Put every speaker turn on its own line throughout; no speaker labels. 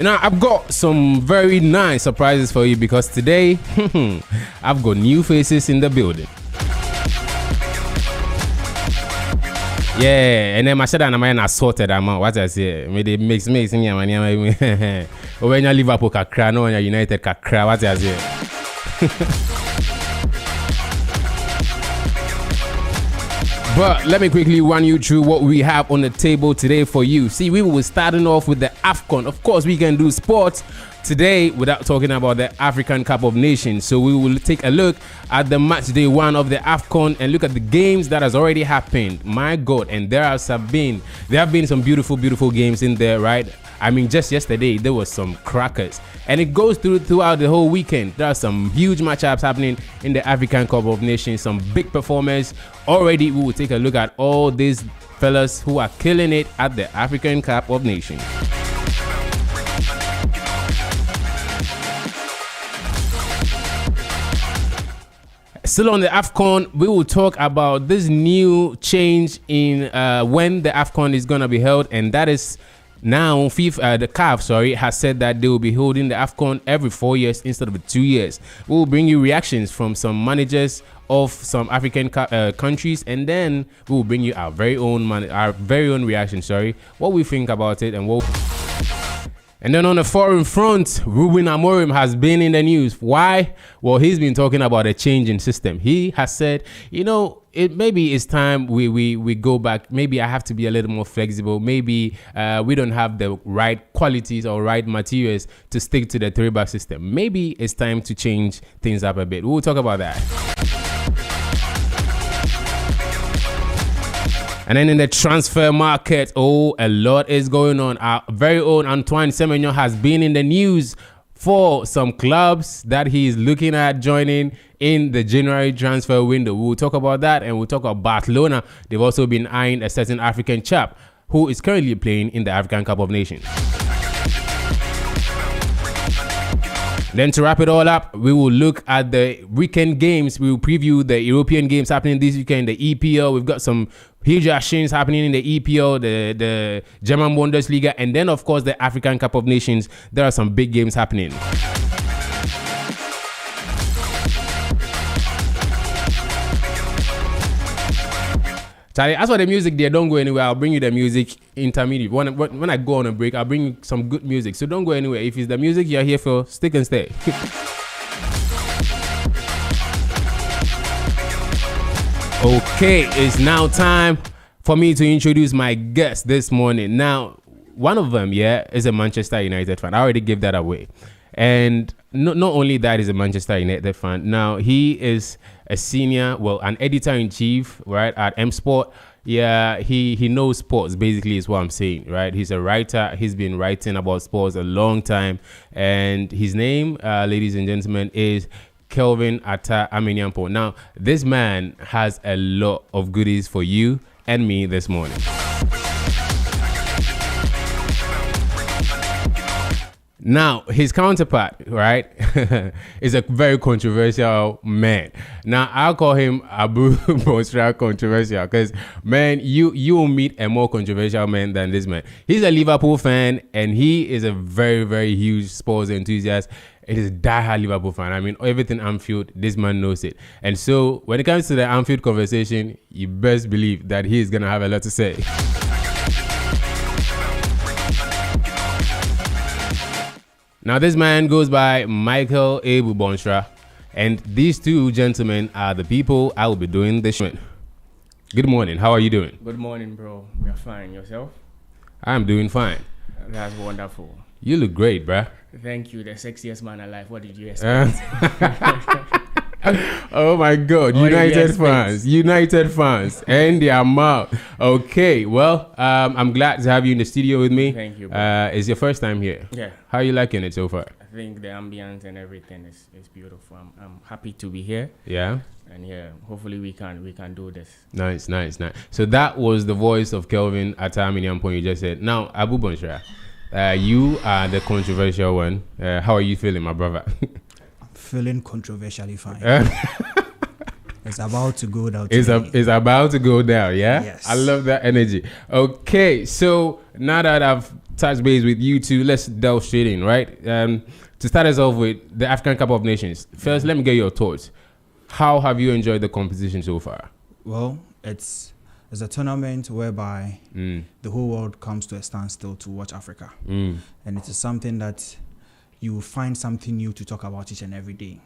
Now, I've got some very nice surprises for you because today, I've got new faces in the building. Yeah, and then I said that I'm sorted. What I say, maybe mix in your money. When you Liverpool kakra, no, when you United kakra, what I say. But let me quickly run you through what we have on the table today for you. See, we will starting off with the AFCON. Of course, we can do sports today without talking about the African Cup of Nations. So we will take a look at the match day 1 of the AFCON and look at the games that has already happened. My God, and there have been some beautiful games in there, right? I mean, just yesterday, there was some crackers. And it goes throughout the whole weekend. There are some huge matchups happening in the African Cup of Nations, some big performers. Already, we will take a look at all these fellas who are killing it at the African Cup of Nations. Still on the AFCON, we will talk about this new change in when the AFCON is going to be held, and that is now the CAF, has said that they will be holding the AFCON every 4 years instead of 2 years. We will bring you reactions from some managers of some African countries, and then we will bring you our very own reaction. What we think about it and what. And then on the foreign front, Ruben Amorim has been in the news. Why? Well, he's been talking about a change in system. He has said, maybe it's time we go back. Maybe I have to be a little more flexible. Maybe we don't have the right qualities or right materials to stick to the 3-back system. Maybe it's time to change things up a bit. We'll talk about that. And then in the transfer market, a lot is going on. Our very own Antoine Semenyo has been in the news for some clubs that he's looking at joining in the January transfer window. We'll talk about that, and we'll talk about Barcelona. They've also been eyeing a certain African chap who is currently playing in the African Cup of Nations. Then to wrap it all up, we will look at the weekend games. We will preview the European games happening this weekend, the EPL. We've got some huge actions happening in the EPL, the German Bundesliga, and then, of course, the African Cup of Nations. There are some big games happening. Charlie, as for the music there, don't go anywhere. I'll bring you the music intermediate. When I go on a break, I'll bring you some good music. So don't go anywhere. If it's the music you're here for, stick and stay. Okay, it's now time for me to introduce my guest this morning. Now, one of them, is a Manchester United fan. I already gave that away. And not only that, is a Manchester United fan. Now, he is a senior, an editor-in-chief, right, at M Sport. Yeah, he knows sports, basically, is what I'm saying, right? He's a writer. He's been writing about sports a long time. And his name, ladies and gentlemen, is Kelvin Atta Aminyampo. Now, this man has a lot of goodies for you and me this morning. Now, his counterpart, right, is a very controversial man. Now, I'll call him Abu Bonsra controversial because, man, you will meet a more controversial man than this man. He's a Liverpool fan, and he is a very, very huge sports enthusiast. It is a diehard Liverpool fan. I mean, everything Anfield, this man knows it. And so, when it comes to the Anfield conversation, you best believe that he is going to have a lot to say. Now, this man goes by Michael Abu Bonsra, and these two gentlemen are the people I will be doing this show. Good morning. How are you doing?
Good morning, bro. We are fine. Yourself?
I'm doing fine.
That's wonderful.
You look great, bruh.
Thank you. The sexiest man alive. What did you expect?
Oh my God, United fans, and their mouth. Okay, well, I'm glad to have you in the studio with me.
Thank you, bro.
It's your first time here.
Yeah.
How are you liking it so far?
I think the ambience and everything is beautiful. I'm happy to be here.
Yeah.
And hopefully we can do this.
Nice. So that was the voice of Kelvin Atta Aminyampo you just said. Now, Abu Bonsra, you are the controversial one. How are you feeling, my brother?
Feeling controversially fine. It's about to go down.
It's about to go down, yeah?
Yes.
I love that energy. Okay, so now that I've touch base with you two. Let's delve straight in, right? To start us off with the African Cup of Nations. First, let me get your thoughts. How have you enjoyed the competition so far?
Well, it's a tournament whereby the whole world comes to a standstill to watch Africa. And it is something that you will find something new to talk about each and every day.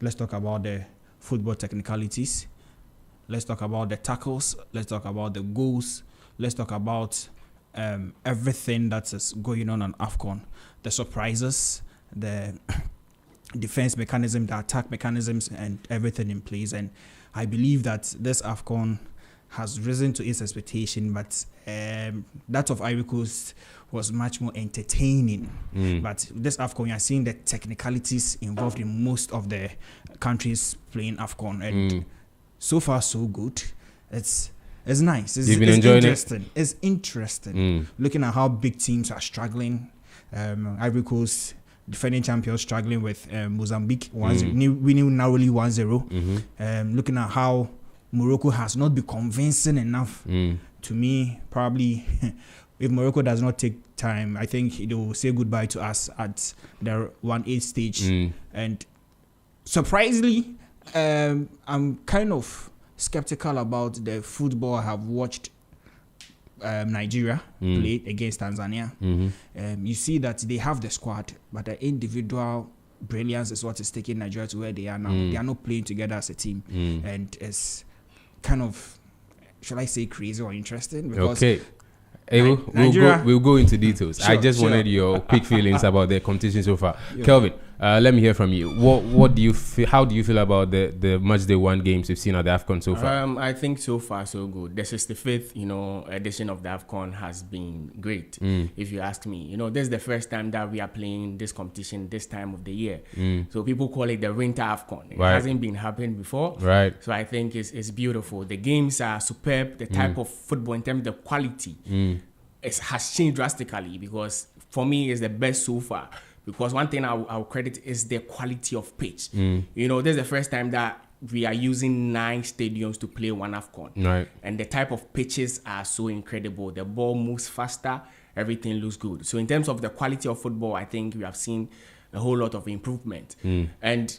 Let's talk about the football technicalities. Let's talk about the tackles. Let's talk about the goals. Let's talk about everything that is going on AFCON. The surprises, the defense mechanism, the attack mechanisms, and everything in place. And I believe that this AFCON has risen to its expectation, but that of Ivory Coast was much more entertaining. But this AFCON, you are seeing the technicalities involved in most of the countries playing AFCON. And so far, so good. It's nice. It's interesting. It's interesting. Looking at how big teams are struggling. Ivory Coast, defending champions, struggling with Mozambique, winning narrowly 1-0. Looking at how Morocco has not been convincing enough. To me, probably, if Morocco does not take time, I think they will say goodbye to us at the 1-8 stage. And surprisingly, I'm kind of skeptical about the football I have watched Nigeria played against Tanzania. You see that they have the squad, but the individual brilliance is what is taking Nigeria to where they are now. They are not playing together as a team. And it's kind of, shall I say, crazy or interesting? Because
we'll go into details.
Sure,
I just wanted your quick feelings about the competition so far. Kelvin, let me hear from you. What do you feel? How do you feel about the match day one games you've seen at the AFCON so far?
I think so far so good. The 65th, edition of the AFCON has been great. If you ask me, this is the first time that we are playing this competition this time of the year. So people call it the winter AFCON. It hasn't been happening before.
Right.
So I think it's beautiful. The games are superb. The type of football in terms of the quality has changed drastically, because for me it's the best so far. Because one thing I'll credit is the quality of pitch. This is the first time that we are using 9 stadiums to play one AFCON.
Right. And
the type of pitches are so incredible. The ball moves faster. Everything looks good. So in terms of the quality of football, I think we have seen a whole lot of improvement. And,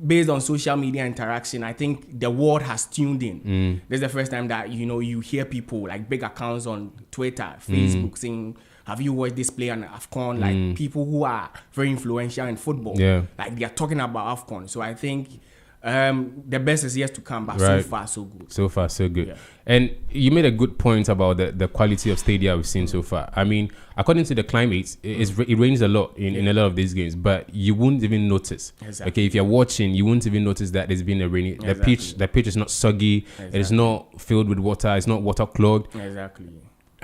based on social media interaction, I think the world has tuned in. This is the first time that, you hear people like big accounts on Twitter, Facebook saying, have you watched this play on AFCON? Like people who are very influential in football. Like they are talking about AFCON. So I think the best is yet to come, but so far so good.
So far so good. And you made a good point about the quality of stadia we've seen so far. I mean, according to the climate, it rains a lot in a lot of these games, but you wouldn't even notice. Okay, if you're watching, you wouldn't even notice that there's been a rainy. The pitch is not soggy. It is not filled with water. It's not water clogged.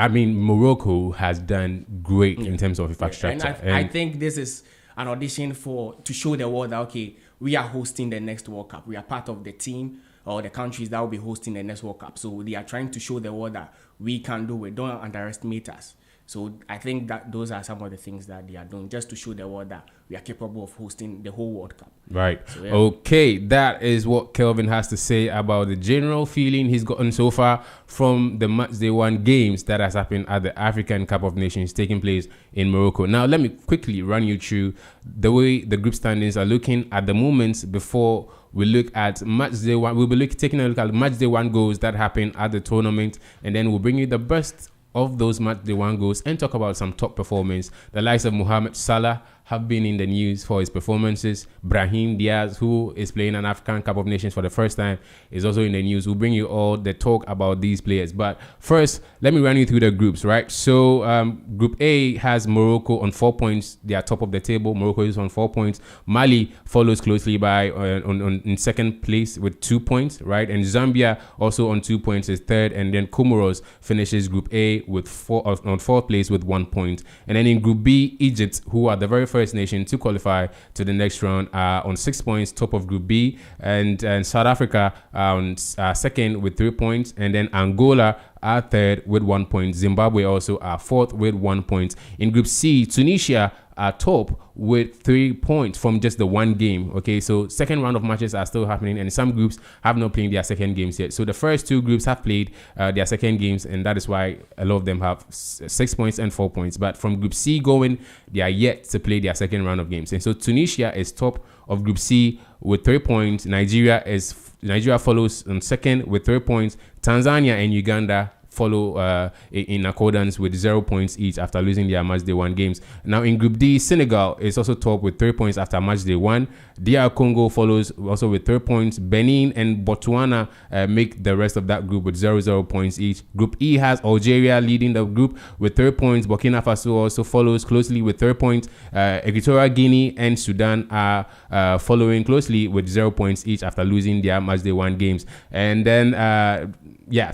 I mean, Morocco has done great in terms of infrastructure.
And I think this is an audition to show the world that, okay, we are hosting the next World Cup. We are part of the team or the countries that will be hosting the next World Cup. So they are trying to show the world that we can do it. Don't underestimate us. So I think that those are some of the things that they are doing, just to show the world that we are capable of hosting the whole World Cup.
Right. So, okay, that is what Kelvin has to say about the general feeling he's gotten so far from the match day one games that has happened at the African Cup of Nations taking place in Morocco. Now, let me quickly run you through the way the group standings are looking at the moment before we look at match day one. We'll be taking a look at match day one goals that happened at the tournament, and then we'll bring you the best of those match day one goals and talk about some top performance. The likes of Mohamed Salah have been in the news for his performances. Brahim Diaz, who is playing an African Cup of Nations for the first time, is also in the news. We'll bring you all the talk about these players. But first, let me run you through the groups, right? So Group A has Morocco on 4 points. They are top of the table. Morocco is on 4 points. Mali follows closely by in second place with 2 points, right? And Zambia also on 2 points is third. And then Comoros finishes Group A with on fourth place with 1 point. And then in Group B, Egypt, who are the very first nation to qualify to the next round, are on 6 points, top of Group B, and South Africa on second with 3 points, and then Angola are third with 1 point. Zimbabwe also are fourth with 1 point. In Group C, Tunisia are top with 3 points from just the one game. Okay, so second round of matches are still happening, and some groups have not played their second games yet. So the first two groups have played their second games, and that is why a lot of them have 6 points and 4 points. But from Group C going, they are yet to play their second round of games. And so Tunisia is top of Group C with 3 points. Nigeria follows on second with 3 points. Tanzania and Uganda follow in accordance with 0 points each after losing their match day 1 games. Now in Group D, Senegal is also top with 3 points after match day 1. DR Congo follows also with 3 points. Benin and Botswana make the rest of that group with 0 points each. Group E has Algeria leading the group with 3 points. Burkina Faso also follows closely with 3 points. Equatorial Guinea and Sudan are following closely with 0 points each after losing their match day 1 games. And then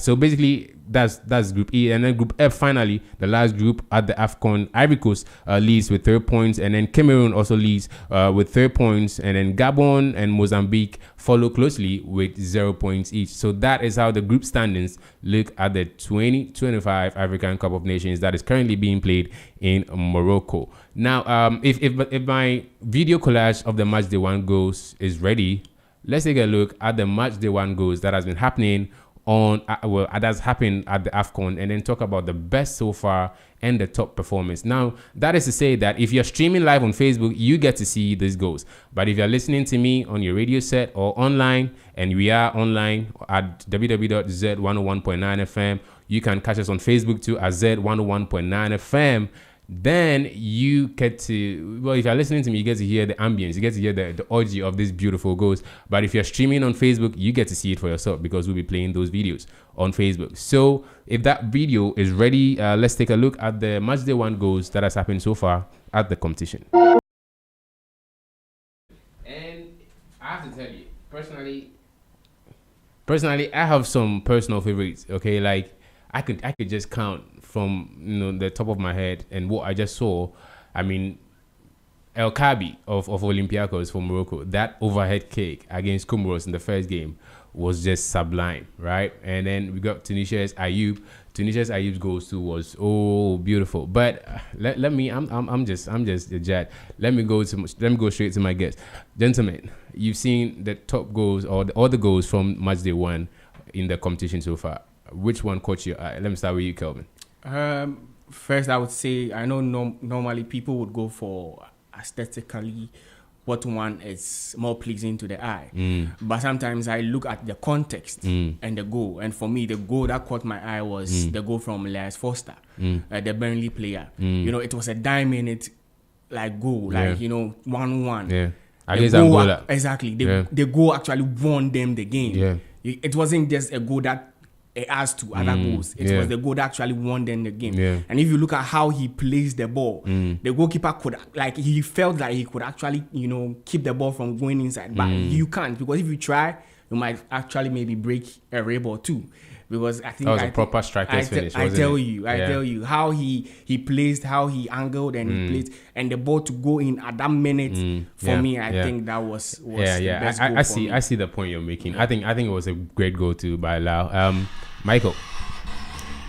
so basically that's Group E. And then Group F, finally, the last group at the AFCON, Ivory Coast leads with 3 points, and then Cameroon also leads with 3 points, and then Gabon and Mozambique follow closely with 0 points each. So that is how the group standings look at the 2025 African Cup of Nations that is currently being played in Morocco. Now, if my video collage of the match day 1 goals is ready, let's take a look at the match day 1 goals that has been happening that's happened at the AFCON, and then talk about the best so far and the top performance. Now, that is to say that if you're streaming live on Facebook, you get to see these goals. But if you're listening to me on your radio set or online, and we are online at www.z101.9 FM, you can catch us on Facebook too at Z101.9 FM. Then you get to, well, if you're listening to me, you get to hear the ambience, you get to hear the orgy of these beautiful goals. But if you're streaming on Facebook, you get to see it for yourself, because we'll be playing those videos on Facebook. So if that video is ready, let's take a look at the match day 1 goals that has happened so far at the competition. And I have to tell you, personally, I have some personal favorites. Okay, like I could just count from the top of my head and what I just saw. I mean, El Kabi of Olympiacos from Morocco, that overhead kick against Comoros in the first game was just sublime, right? And then we got Tunisia's Ayoub's goals too was beautiful. But I'm just a jet. Let me go straight to my guest, gentlemen. You've seen the top goals or all the goals from match day 1 in the competition so far. Which one caught your eye? Let me start with you, Kelvin.
First, I would say I know normally people would go for aesthetically what one is more pleasing to the eye. But sometimes I look at the context and the goal. And for me, the goal that caught my eye was the goal from Lars Foster, the Burnley player. It was a 9-minute goal, 1-1.
Yeah. Against Angola.
Exactly. The goal actually won them the game. Yeah. It wasn't just a goal that it adds to other goals. It was the goal that actually won them the game. Yeah. And if you look at how he placed the ball, the goalkeeper could, he felt like he could actually, keep the ball from going inside. But you can't, because if you try, you might actually maybe break a rib or two. Because I think
that was a proper striker's finish.
I tell you how he placed, how he angled and he placed, and the ball to go in at that minute. For me, I think that was the best goal for me.
I see the point you're making. I think it was a great goal too by Lau. Michael.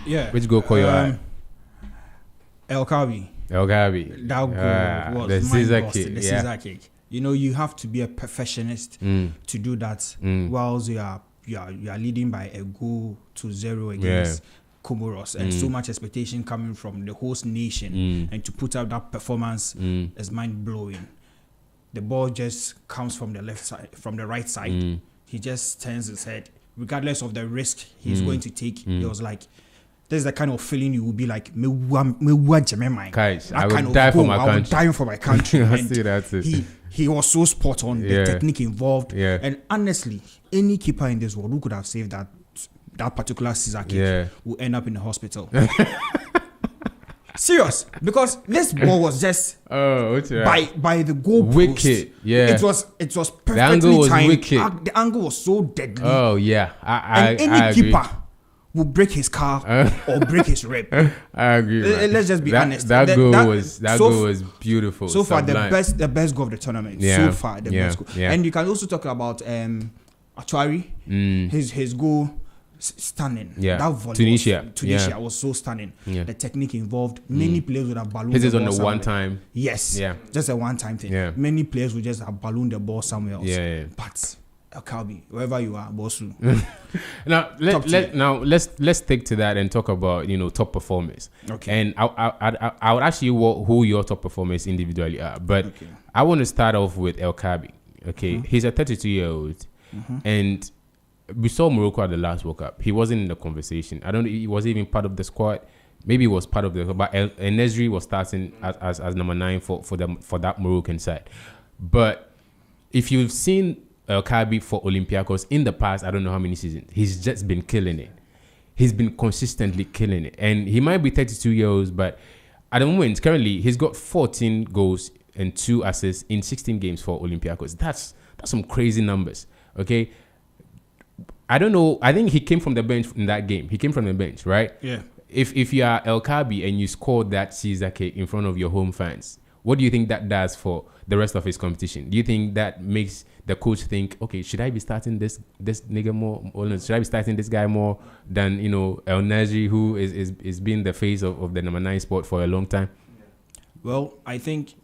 Yeah.
Which goal caught your eye?
El Kabi.
That
goal was
the scissor kick.
The scissor kick. You have to be a perfectionist to do that whilst you are leading by a goal to 0 against Comoros, and so much expectation coming from the host nation, and to put out that performance is mind blowing. The ball just comes from the left side, from the right side. He just turns his head, regardless of the risk he's going to take. It was like, this is the kind of feeling you will be like, I would
die for my country.
I would die for my country.
That's it.
He was so spot on, the technique involved. Yeah. And honestly, any keeper in this world who could have saved that particular scissor kick will end up in the hospital. Serious, because this ball was just by the goal
wicked. Yeah,
it was perfectly
the angle was
timed.
Wicked.
The angle was so deadly.
Oh yeah,
and any keeper will break his car or break his rib.
I agree.
Let's just be honest.
That goal was beautiful.
So far, the best goal of the tournament. So far, the best goal. And you can also talk about Achwari, his goal. stunning.
Yeah.
That volley Tunisia was so stunning.
Yeah.
The technique involved. Many players would have ballooned
This
the
is on
ball
the
somewhere.
one time.
Yes.
Yeah.
Just a one-time thing.
Yeah.
Many players would just have ballooned the ball somewhere else.
Yeah.
But El Kalbi, wherever you are, Bosu.
Now let's stick to that and talk about top performers.
Okay.
And I would ask you who your top performers individually are, but
Okay.
I want to start off with El Kalbi. Okay, he's a 32-year-old, and we saw Morocco at the last World Cup. He wasn't in the conversation. I don't know. He wasn't even part of the squad. Maybe he was part of the. But Nesri was starting as number 9 for that Moroccan side. But if you've seen El Kalbi for Olympiacos in the past, I don't know how many seasons, he's just been killing it. He's been consistently killing it, and he might be 32 years, but at the moment, currently, he's got 14 goals and 2 assists in 16 games for Olympiacos. That's some crazy numbers. Okay. I don't know. I think he came from the bench in that game. He came from the bench, right?
Yeah.
If you are El Kalbi and you scored that Sizake in front of your home fans, what do you think that does for the rest of his competition? Do you think that makes the coach think, okay, should I be starting this nigga more? Or should I be starting this guy more than El Naji, who is being the face of the number 9 spot for a long time?
Well, I think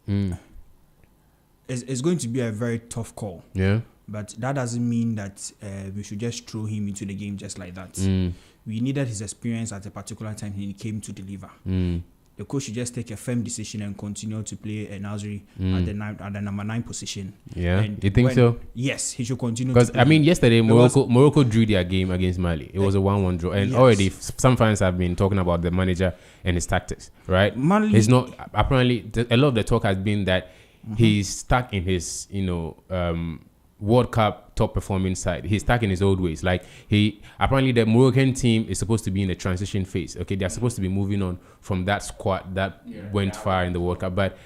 it's going to be a very tough call.
Yeah.
But that doesn't mean that we should just throw him into the game just like that. We needed his experience at a particular time. He came to deliver. The coach should just take a firm decision and continue to play a Nasri at the number 9 position.
Yeah,
and
you think so?
Yes, he should continue.
Because I mean, yesterday Morocco drew their game against Mali. It was a 1-1 draw, and already some fans have been talking about the manager and his tactics. Right? Mali, it's not apparently a lot of the talk has been that he's stuck in his World Cup top performing side. He's stuck in his old ways. Like apparently the Moroccan team is supposed to be in a transition phase. Okay, they're supposed to be moving on from that squad that went far in the World Cup. But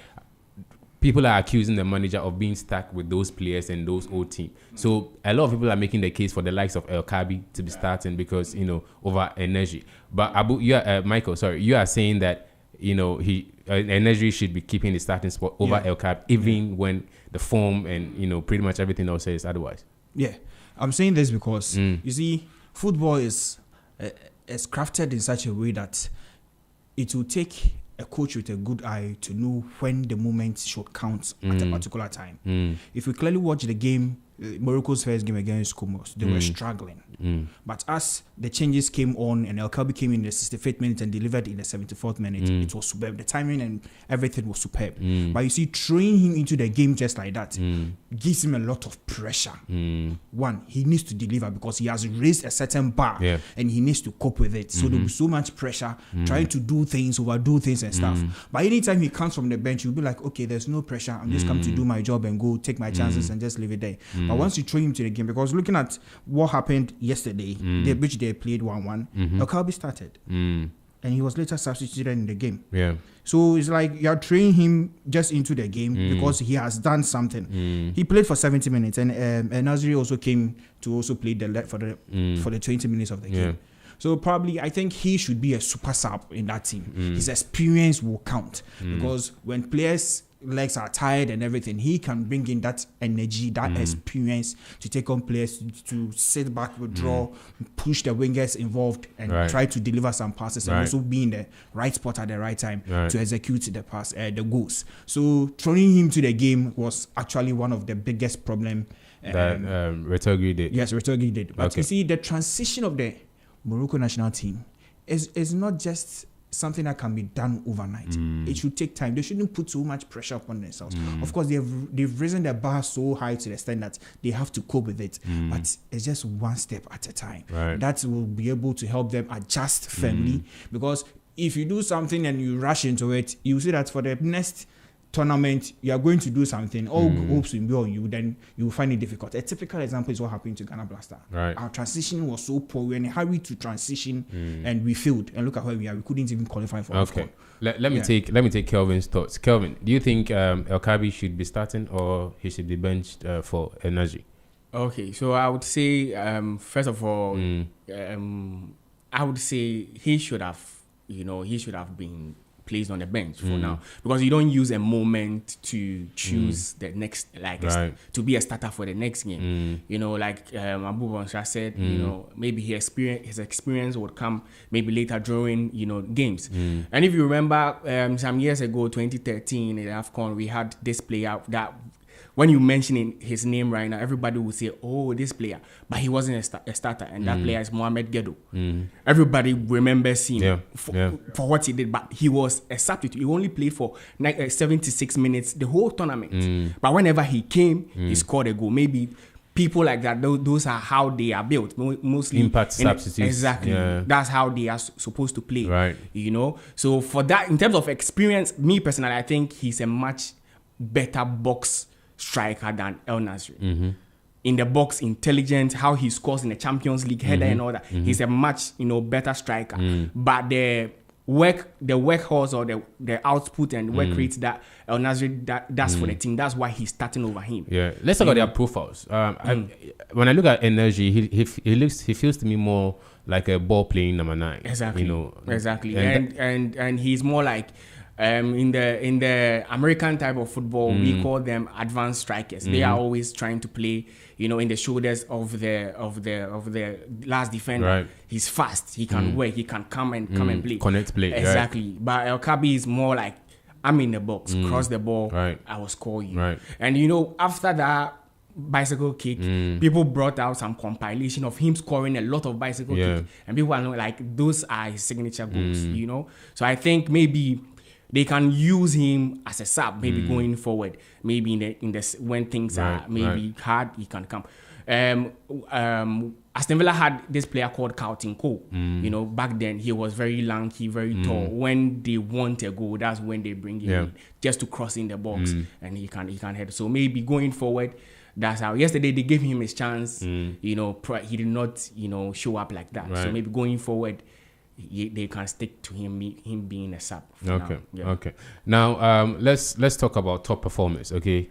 people are accusing the manager of being stuck with those players and those old team. So a lot of people are making the case for the likes of El Kalbi to be starting because over energy. But Michael, you are saying that Energy should be keeping the starting spot over El Kalbi, even when the form and pretty much everything else says otherwise.
Yeah, I'm saying this because you see, football is crafted in such a way that it will take a coach with a good eye to know when the moment should count at a particular time. If we clearly watch the game, Morocco's first game against Comoros, they were struggling. But as the changes came on and El Kalbi came in the 65th minute and delivered in the 74th minute, it was superb. The timing and everything was superb. But you see, throwing him into the game just like that gives him a lot of pressure. One, he needs to deliver because he has raised a certain bar and he needs to cope with it. So there'll be so much pressure trying to do things, overdo things and stuff. But anytime he comes from the bench, you'll be like, okay, there's no pressure. I'm just come to do my job and go take my chances and just leave it there. But once you throw him to the game, because looking at what happened yesterday, which they played 1-1, El Kalbi started. And he was later substituted in the game. Yeah. So it's like you're throwing him just into the game because he has done something. He played for 70 minutes, and Nasri also came to also play for the 20 minutes of the game. So probably I think he should be a super sub in that team. His experience will count because when players' legs are tired and everything, he can bring in that energy, that experience to take on players, to sit back, withdraw, push the wingers involved and try to deliver some passes and also be in the right spot at the right time to execute the pass, the goals. So throwing him to the game was actually one of the biggest problem
that Retorgui did.
Yes, Retorgui did. But you see, the transition of the Morocco national team is not just something that can be done overnight. It should take time. They shouldn't put so much pressure upon themselves. Of course, they've risen the bar so high to the extent that they have to cope with it. But it's just one step at a time. That will be able to help them adjust firmly. Because if you do something and you rush into it, you see that for the next tournament, you are going to do something, all hopes will be on you, then you will find it difficult. A typical example is what happened to Ghana Blaster. Our transition was so poor. We were in a hurry to transition and we failed. And look at where we are. We couldn't even qualify for AFCON.
Let me take Kelvin's thoughts. Kelvin, do you think El Kalbi should be starting or he should be benched for Energy?
Okay, so I would say, first of all, I would say he should have been placed on the bench for now, because you don't use a moment to choose the next, like to be a starter for the next game. You know, like Abu Bansha said, you know, maybe his experience would come maybe later during, you know, games. And if you remember, some years ago, 2013 in AFCON, we had this player that, when you mention his name right now, everybody will say, oh, this player. But he wasn't a starter. And that player is Mohamed Gedo. Everybody remembers him for what he did. But he was a substitute. He only played for 76 minutes the whole tournament. But whenever he came, he scored a goal. Maybe people like that, those are how they are built. Mostly
impact substitutes.
Exactly. Yeah. That's how they are supposed to play.
Right.
You know? So for that, in terms of experience, me personally, I think he's a much better box striker than El Nasri. In the box, intelligent, how he scores in the Champions League, header and all that. He's a much, you know, better striker. But the workhorse or the output and work rate that El Nasri does for the team, that's why he's starting over him.
Yeah, let's talk about their profiles. When I look at Energy, he feels to me more like a ball playing number 9.
Exactly.
You know,
exactly. And he's more like, in the American type of football, we call them advanced strikers. They are always trying to play, you know, in the shoulders of the last defender. Right. He's fast. He can work. He can come and play.
Connect play.
Exactly.
Right.
But El Kabi is more like, I'm in the box, cross the ball, I will score you.
Right.
And you know, after that bicycle kick, people brought out some compilation of him scoring a lot of bicycle kicks, and people are like, those are his signature goals. You know, so I think maybe they can use him as a sub, maybe going forward. Maybe in the when things are maybe hard, he can come. Aston Villa had this player called Coutinho. You know, back then he was very lanky, very tall. When they want a goal, that's when they bring him in, just to cross in the box, and he can head. So maybe going forward, that's how. Yesterday they gave him his chance. You know, he did not, you know, show up like that. So maybe going forward, they can stick to him being a sub.
Okay. Now. Okay. Now let's talk about top performers. Okay,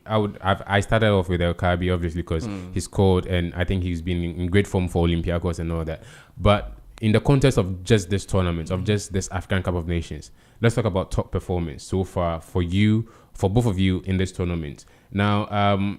I started off with El Kabi obviously because he scored, and I think he's been in great form for Olympiacos and all that. But in the context of just this tournament, of just this African Cup of Nations, let's talk about top performance so far for both of you in this tournament. Now,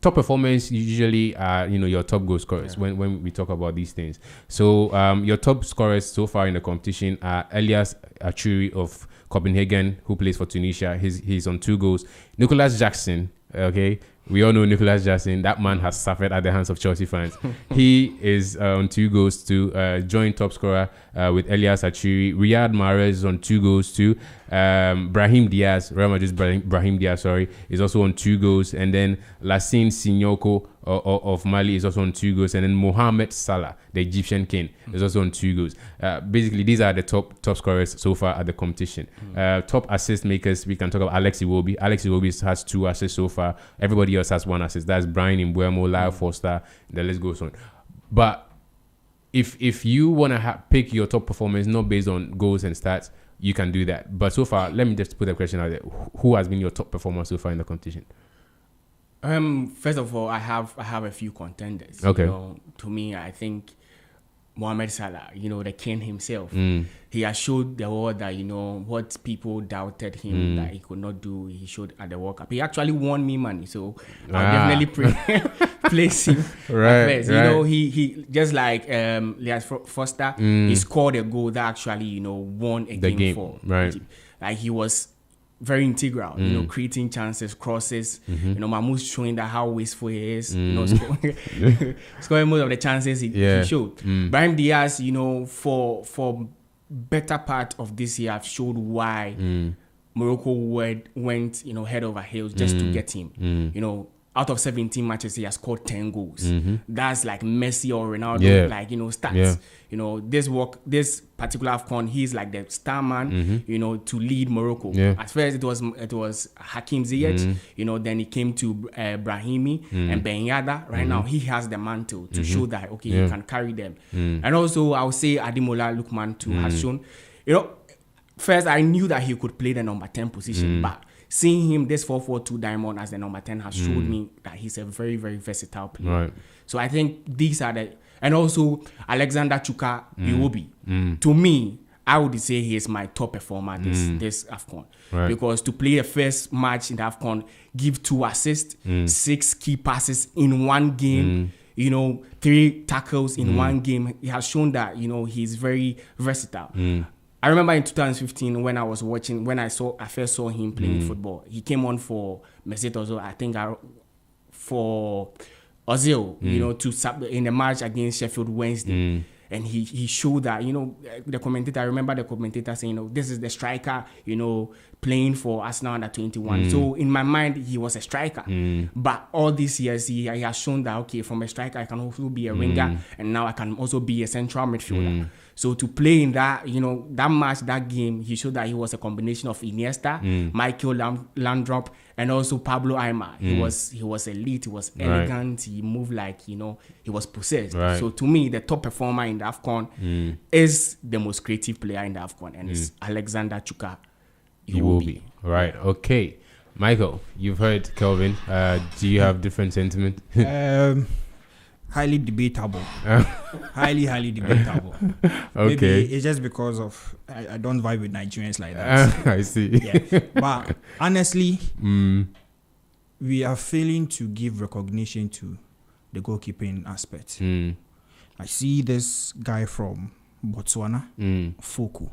top performers usually are, you know, your top goal scorers when we talk about these things. So your top scorers so far in the competition are Elias Achuri of Copenhagen, who plays for Tunisia. He's on 2 goals. Nicholas Jackson, okay, we all know Nicholas Jackson. That man has suffered at the hands of Chelsea fans. He is on 2 goals to joint top scorer with Elias Achuri. Riyad Mahrez is on 2 goals too. Brahim Diaz, Real Madrid's Brahim Diaz, is also on 2 goals. And then Lassine Signoko of Mali is also on 2 goals. And then Mohamed Salah, the Egyptian king, is also on 2 goals. Basically, these are the top scorers so far at the competition. Top assist makers, we can talk about Alex Iwobi. Alex Iwobi has 2 assists so far. Everybody else has 1 assist. That's Brian Mbeumo, Lyle Foster, the list goes on. But if you want to pick your top performers, not based on goals and stats, you can do that. But so far, let me just put a question out there. Who has been your top performer so far in the competition?
First of all, I have a few contenders.
Okay.
You know, to me, I think Mohamed Salah, you know, the king himself, he has showed the world that, you know, what people doubted him that he could not do, he showed at the World Cup. He actually won me money, so I'll definitely place him first. You know, he just like Elias Foster, he scored a goal that actually, you know, won a game for Egypt. Like, he was very integral, you know, creating chances, crosses. You know, Mahmoud's showing that how wasteful he is, you know, scoring most of the chances he showed. Brahim Diaz, you know, for better part of this year, I've showed why Morocco went, you know, head over heels just to get him. You know, out of 17 matches, he has scored 10 goals. That's like Messi or Ronaldo, like, you know, stats. You know, this particular AFCON, he's like the star man, you know, to lead Morocco. At first, it was Hakim Ziyech, you know, then it came to Brahimi and Ben Yedder. Right now, he has the mantle to show that, okay, he can carry them. And also, I would say Ademola Lookman too has shown, you know, first, I knew that he could play the number 10 position, but seeing him, this 4-4-2 diamond as the number 10 has showed me that he's a very, very versatile player. So I think these are and also Alexander Chuka Iwobi. To me, I would say he is my top performer this AFCON.
Right.
Because to play the first match in the AFCON, give 2 assists, 6 key passes in one game, 3 tackles in one game, he has shown that, he's very versatile. I remember in 2015 when I first saw him playing football. He came on for Mesut Ozil, I think for Ozil, in the match against Sheffield Wednesday. And he showed that, I remember the commentator saying, this is the striker, playing for Arsenal under 21. So in my mind, he was a striker. But all these years, he has shown that, okay, from a striker, I can also be a winger. And now I can also be a central midfielder. So to play in that, that match, that game, he showed that he was a combination of Iniesta, Michael Laudrup, and also Pablo Aimar. He was elite. He was elegant. Right. He moved like he was possessed. Right. So to me, the top performer in the AFCON is the most creative player in the AFCON, and it's Alexander Chuka Iwobi.
Right. Okay, Michael, you've heard Kelvin. Do you have different sentiment?
Highly debatable. highly debatable.
Okay.
Maybe it's just because of I don't vibe with Nigerians like that.
I see.
Yeah. But honestly, we are failing to give recognition to the goalkeeping aspect. I see this guy from Botswana, Foku.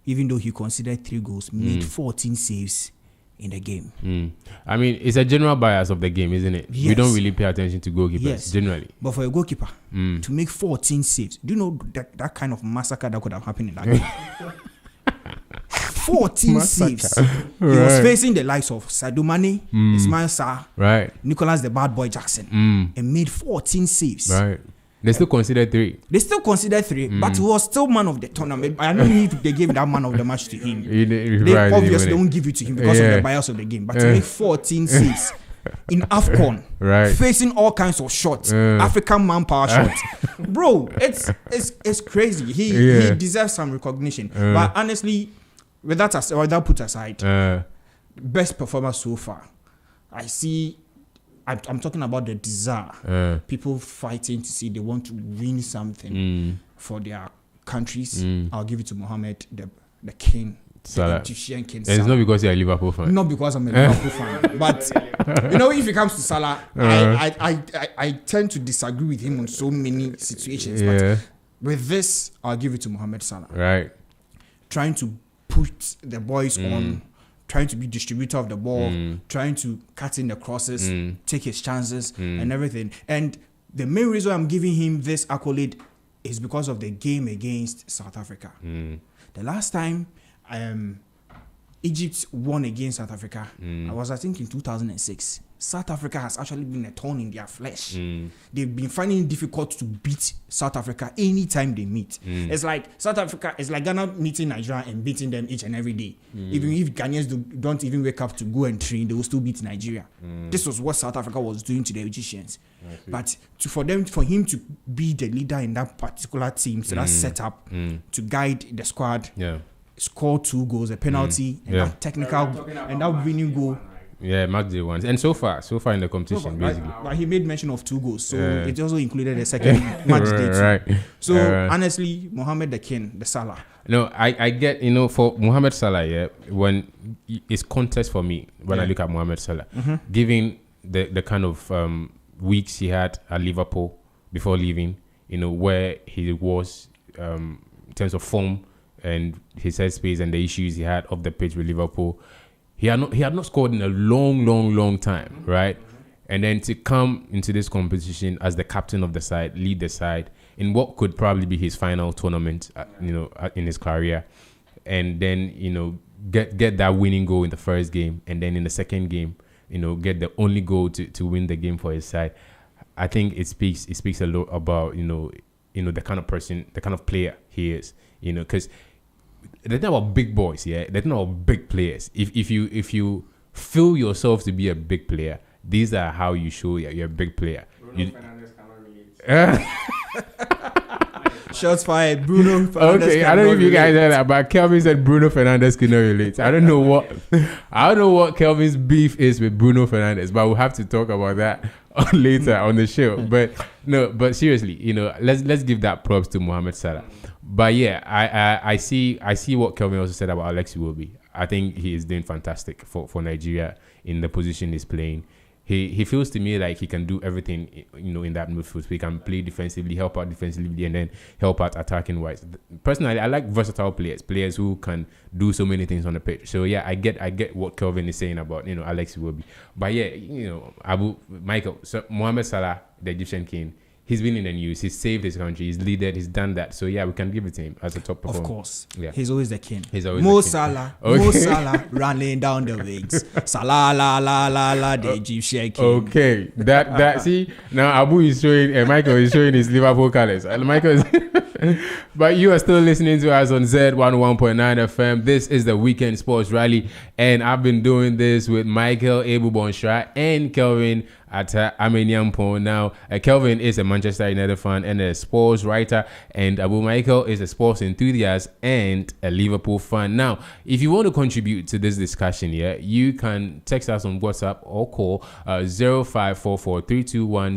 Even though he considered 3 goals, made 14 saves in the game.
I mean, it's a general bias of the game, isn't it?
Yes.
We don't really pay attention to goalkeepers generally.
But for a goalkeeper to make 14 saves, do you know that kind of massacre that could have happened in that game? 14 saves. He was facing the likes of Sadio Mane, Ismail Sarr, Nicholas the Bad Boy Jackson, and made 14 saves.
Right. They still consider 3.
They still consider 3, but he was still man of the tournament. I don't know if they gave that man of the match to him. They obviously don't give it to him because of the bias of the game. But to make 14 saves in AFCON, facing all kinds of shots, African manpower shots, bro, it's crazy. He deserves some recognition. But honestly, with that put aside, best performer so far, I'm talking about the desire. People fighting to see they want to win something for their countries. I'll give it to Mohammed, the king,
Salah.
the Egyptian king.
And it's not because you're a Liverpool fan.
Not because I'm a Liverpool fan. But, if it comes to Salah, I tend to disagree with him on so many situations. But with this, I'll give it to Mohammed Salah.
Right.
Trying to put the boys on, trying to be distributor of the ball, trying to cut in the crosses, take his chances and everything. And the main reason I'm giving him this accolade is because of the game against South Africa. The last time Egypt won against South Africa, I think in 2006. South Africa has actually been a thorn in their flesh. They've been finding it difficult to beat South Africa anytime they meet. It's like South Africa, it's like Ghana meeting Nigeria and beating them each and every day. Even if Ghanaians don't even wake up to go and train, they will still beat Nigeria. This was what South Africa was doing to the Egyptians. But for him to be the leader in that particular team, so that's set up to guide the squad, score 2 goals, a penalty, and that technical and that winning goal.
Yeah, match day ones. And so far in the competition, basically.
But he made mention of 2 goals, so it also included a second match day too.
Right.
So honestly, Mohammed the King, the Salah.
No, I get, for Mohamed Salah, when it's contest for me when I look at Mohamed Salah, given the kind of weeks he had at Liverpool before leaving, where he was in terms of form and his headspace and the issues he had off the pitch with Liverpool. He had not scored in a long time, right? And then to come into this competition as the captain of the side, lead the side in what could probably be his final tournament, in his career, and then get that winning goal in the first game, and then in the second game, get the only goal to win the game for his side. I think it speaks a lot about the kind of person, the kind of player he is, because. They're not about big boys, they're not about big players. If you feel yourself to be a big player, these are how you show you're a big player.
Shots fired. Bruno Fernandes.
Okay, I don't know if you guys heard that, but Kelvin said Bruno Fernandes cannot relate. I don't know what Kelvin's beef is with Bruno Fernandes, but we'll have to talk about that later on the show. But seriously, let's give that props to Mohamed Salah. But yeah, I see what Kelvin also said about Alex Iwobi. I think he is doing fantastic for Nigeria in the position he's playing. He feels to me like he can do everything, in that midfield. He can play defensively, help out defensively, and then help out attacking wise. Personally, I like versatile players who can do so many things on the pitch. So yeah, I get what Kelvin is saying about Alex Iwobi. But yeah, Michael, so Mohamed Salah, the Egyptian king. He's been in the news. He's saved his country. He's led. He's done that. So yeah, we can give it to him as a top performer.
Of course.
Yeah.
He's always the king.
Mo
Salah. Okay. Mo Salah running down the wings. Salah la la la la, the Egyptian king.
Okay. That see, now Abu is showing Michael is showing his Liverpool colours. Michael is but you are still listening to us on Z11.9 FM. This is the Weekend Sports Rally, and I've been doing this with Michael Ebu Bonshra and Kelvin at Amenyampo. Now, Kelvin is a Manchester United fan and a sports writer, and Abu Michael is a sports enthusiast and a Liverpool fan. Now, if you want to contribute to this discussion here, you can text us on WhatsApp or call 0544 321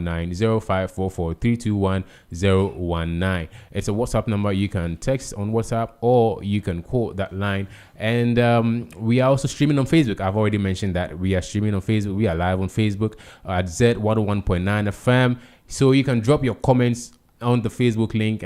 019, 0544 321 019. It's a WhatsApp number. You can text on WhatsApp or you can call that line. And we are also streaming on Facebook. I've already mentioned that we are streaming on Facebook. We are live on Facebook at Z101.9 FM. So you can drop your comments on the Facebook link.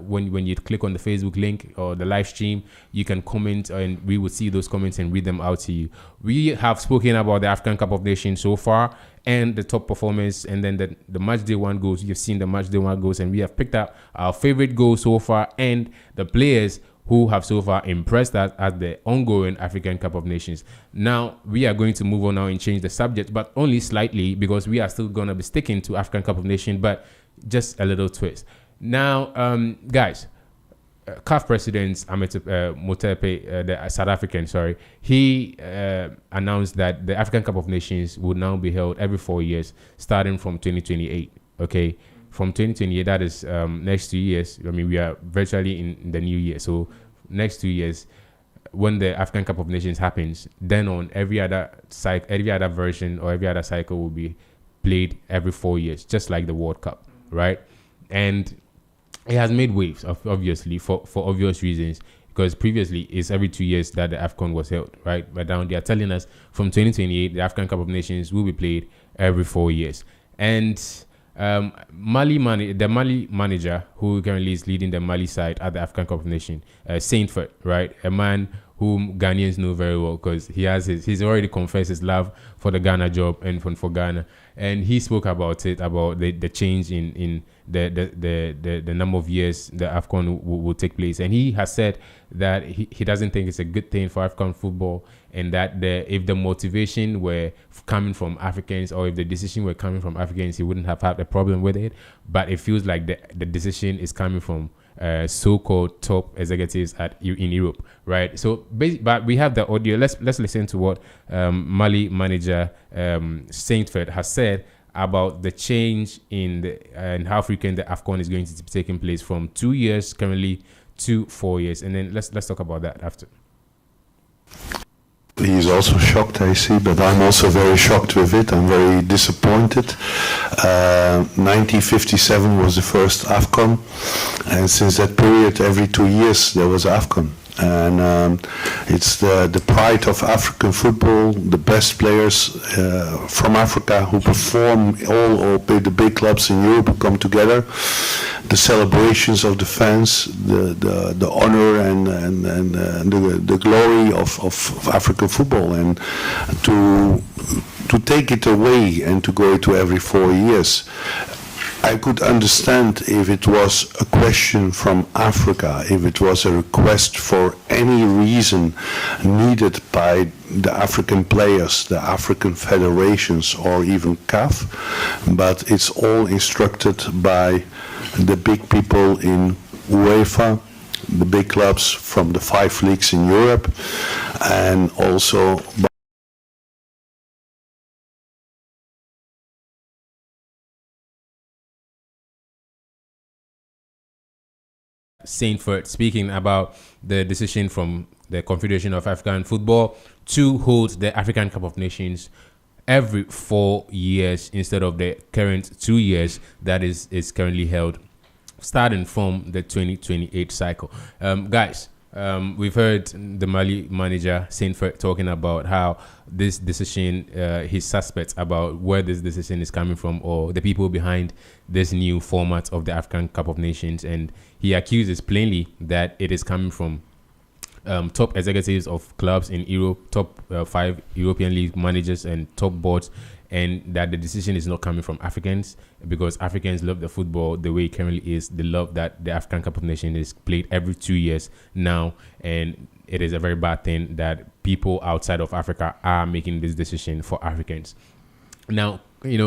When you click on the Facebook link or the live stream, you can comment and we will see those comments and read them out to you. We have spoken about the African Cup of Nations so far and the top performance, and then the match day one goals. You've seen the match day one goals, and we have picked up our favorite goals so far and the players who have so far impressed us at the ongoing African Cup of Nations. Now, we are going to move on now and change the subject, but only slightly, because we are still going to be sticking to African Cup of Nations, but just a little twist. Now, guys, CAF President Motepe, the South African, he announced that the African Cup of Nations will now be held every 4 years, starting from 2028, okay? From 2028, that is next 2 years. I mean, we are virtually in the new year. So next 2 years, when the African Cup of Nations happens, then on every other version or every other cycle will be played every 4 years, just like the World Cup, right? And it has made waves, obviously, for obvious reasons, because previously it's every 2 years that the AFCON was held, right? But now they are telling us from 2028, the African Cup of Nations will be played every 4 years. And the Mali manager who currently is leading the Mali side at the African Cup of Nations, Saintford, right? A man whom Ghanaians know very well because he's already confessed his love for the Ghana job and for Ghana, and he spoke about the change in the number of years the AFCON will take place, and he has said that he doesn't think it's a good thing for African football, and that if the motivation were coming from Africans or if the decision were coming from Africans, he wouldn't have had a problem with it, but it feels like the decision is coming from so-called top executives in Europe, right? So, but we have the audio. Let's listen to what Mali manager Saintford has said about the change and how frequent the AFCON is going to be taking place from 2 years currently to 4 years, and then let's talk about that after.
He's also shocked, I see, but I'm also very shocked with it. I'm very disappointed. 1957 was the first AFCON, and since that period, every 2 years there was AFCON. And it's the pride of African football, the best players from Africa who perform all the big clubs in Europe who come together, the celebrations of the fans, the honor and the glory of African football, and to take it away and to go to every 4 years. I could understand if it was a question from Africa, if it was a request for any reason needed by the African players, the African federations, or even CAF, but it's all instructed by the big people in UEFA, the big clubs from the 5 leagues in Europe, and also by
Saintford speaking about the decision from the Confederation of African Football to hold the African Cup of Nations every 4 years instead of the current 2 years that is currently held, starting from the 2028 cycle. Guys, we've heard the Mali manager Saintford talking about how this decision, his suspects about where this decision is coming from, or the people behind this new format of the African Cup of Nations, and he accuses plainly that it is coming from top executives of clubs in Europe, top 5 European League managers and top boards, and that the decision is not coming from Africans, because Africans love the football the way it currently is. They love that the African Cup of Nations is played every 2 years now, and it is a very bad thing that people outside of Africa are making this decision for Africans. Now,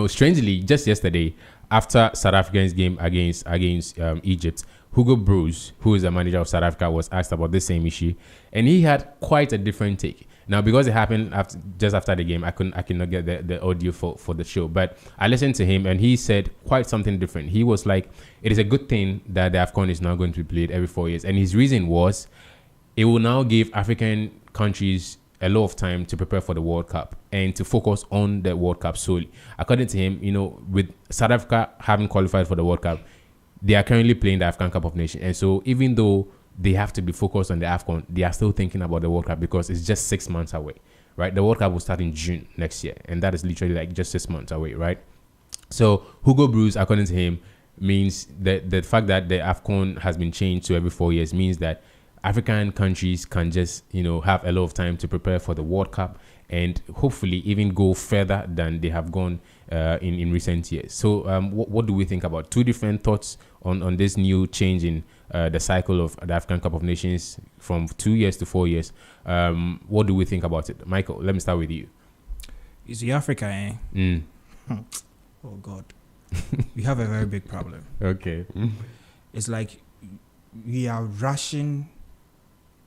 strangely, just yesterday, after South Africa's game against Egypt, Hugo Broos, who is the manager of South Africa, was asked about the same issue, and he had quite a different take. Now, because it happened just after the game, I cannot get the audio for the show, but I listened to him, and he said quite something different. He was like, it is a good thing that the AFCON is now going to be played every 4 years, and his reason was it will now give African countries a lot of time to prepare for the World Cup and to focus on the World Cup solely. According to him, with South Africa having qualified for the World Cup, they are currently playing the African Cup of Nations. And so even though they have to be focused on the AFCON, they are still thinking about the World Cup because it's just 6 months away, right? The World Cup will start in June next year, and that is literally like just 6 months away, right? So Hugo Broos, according to him, means that the fact that the AFCON has been changed to every 4 years means that African countries can just, have a lot of time to prepare for the World Cup and hopefully even go further than they have gone in recent years. So what do we think about? Two different thoughts on this new change in the cycle of the African Cup of Nations from 2 years to 4 years. What do we think about it? Michael, let me start with you.
You see, Africa, eh? Oh, God. We have a very big problem.
Okay.
It's like we are rushing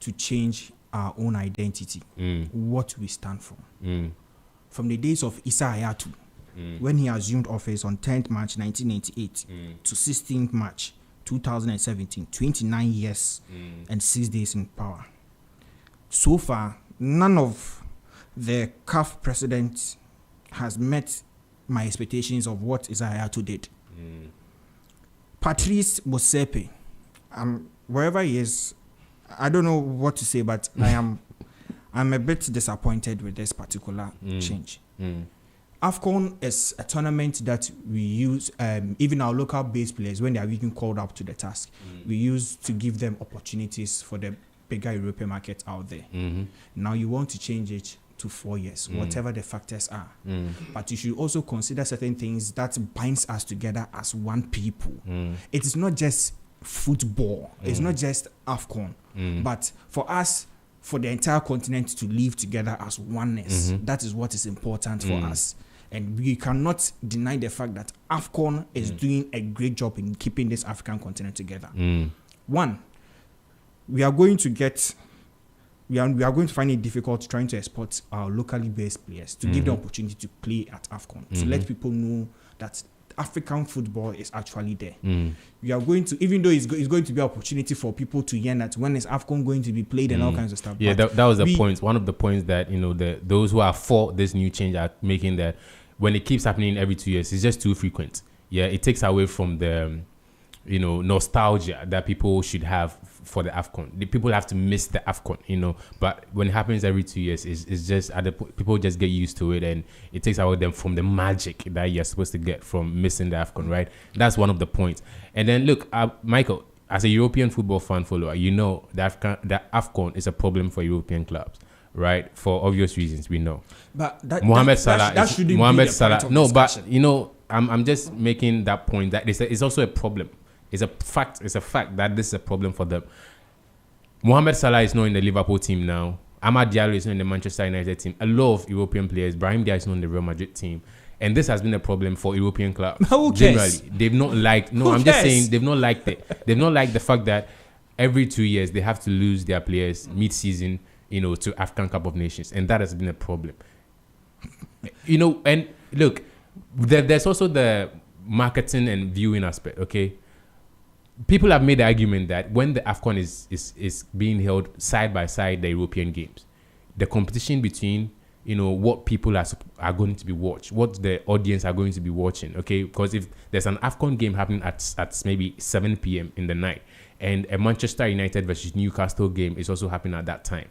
to change our own identity, what we stand for. From the days of Issa Hayatou, when he assumed office on 10th March 1988 to 16th March 2017, 29 years and 6 days in power. So far, none of the CAF presidents has met my expectations of what Issa Hayatou did. Patrice Motsepe, wherever he is, I don't know what to say, but I'm a bit disappointed with this particular change. AFCON is a tournament that we use, even our local base players, when they are even called up to the task, we use to give them opportunities for the bigger European market out there. Now you want to change it to 4 years, whatever the factors are. But you should also consider certain things that binds us together as one people. It is not just football. It's not just AFCON. But for us, for the entire continent to live together as oneness, that is what is important for us. And we cannot deny the fact that AFCON is doing a great job in keeping this African continent together. One, we are going to find it difficult trying to export our locally based players to give the opportunity to play at AFCON, to let people know that African football is actually there. We are going to, even though it's going to be an opportunity for people to hear that when is AFCON going to be played and all kinds of stuff.
Yeah, that was the point. One of the points that those who are for this new change are making, that when it keeps happening every 2 years, it's just too frequent. Yeah, it takes away from the nostalgia that people should have for the AFCON. The people have to miss the AFCON, but when it happens every 2 years, it's just people just get used to it, and it takes away them from the magic that you're supposed to get from missing the AFCON, right? That's one of the points. And then look, Michael, as a European football fan follower, that AFCON is a problem for European clubs, right? For obvious reasons, we know. But Mohamed Salah. No, but I'm just making that point that it's also a problem. It's a fact. It's a fact that this is a problem for them. Mohamed Salah is not in the Liverpool team now. Amad Diallo is not in the Manchester United team. A lot of European players. Brahim Diaz is not in the Real Madrid team. And this has been a problem for European clubs.
Who cares?
Generally, they've not liked. No, I'm just saying they've not liked it. They've not liked the fact that every 2 years they have to lose their players mid-season, to African Cup of Nations, and that has been a problem. And look, there's also the marketing and viewing aspect. Okay. people have made the argument that when the AFCON is being held side by side the European games, the competition between, you know, what people are going to be watched, what the audience are going to be watching, okay? Because if there's an AFCON game happening at maybe 7 p.m. in the night, and a Manchester United versus Newcastle game is also happening at that time,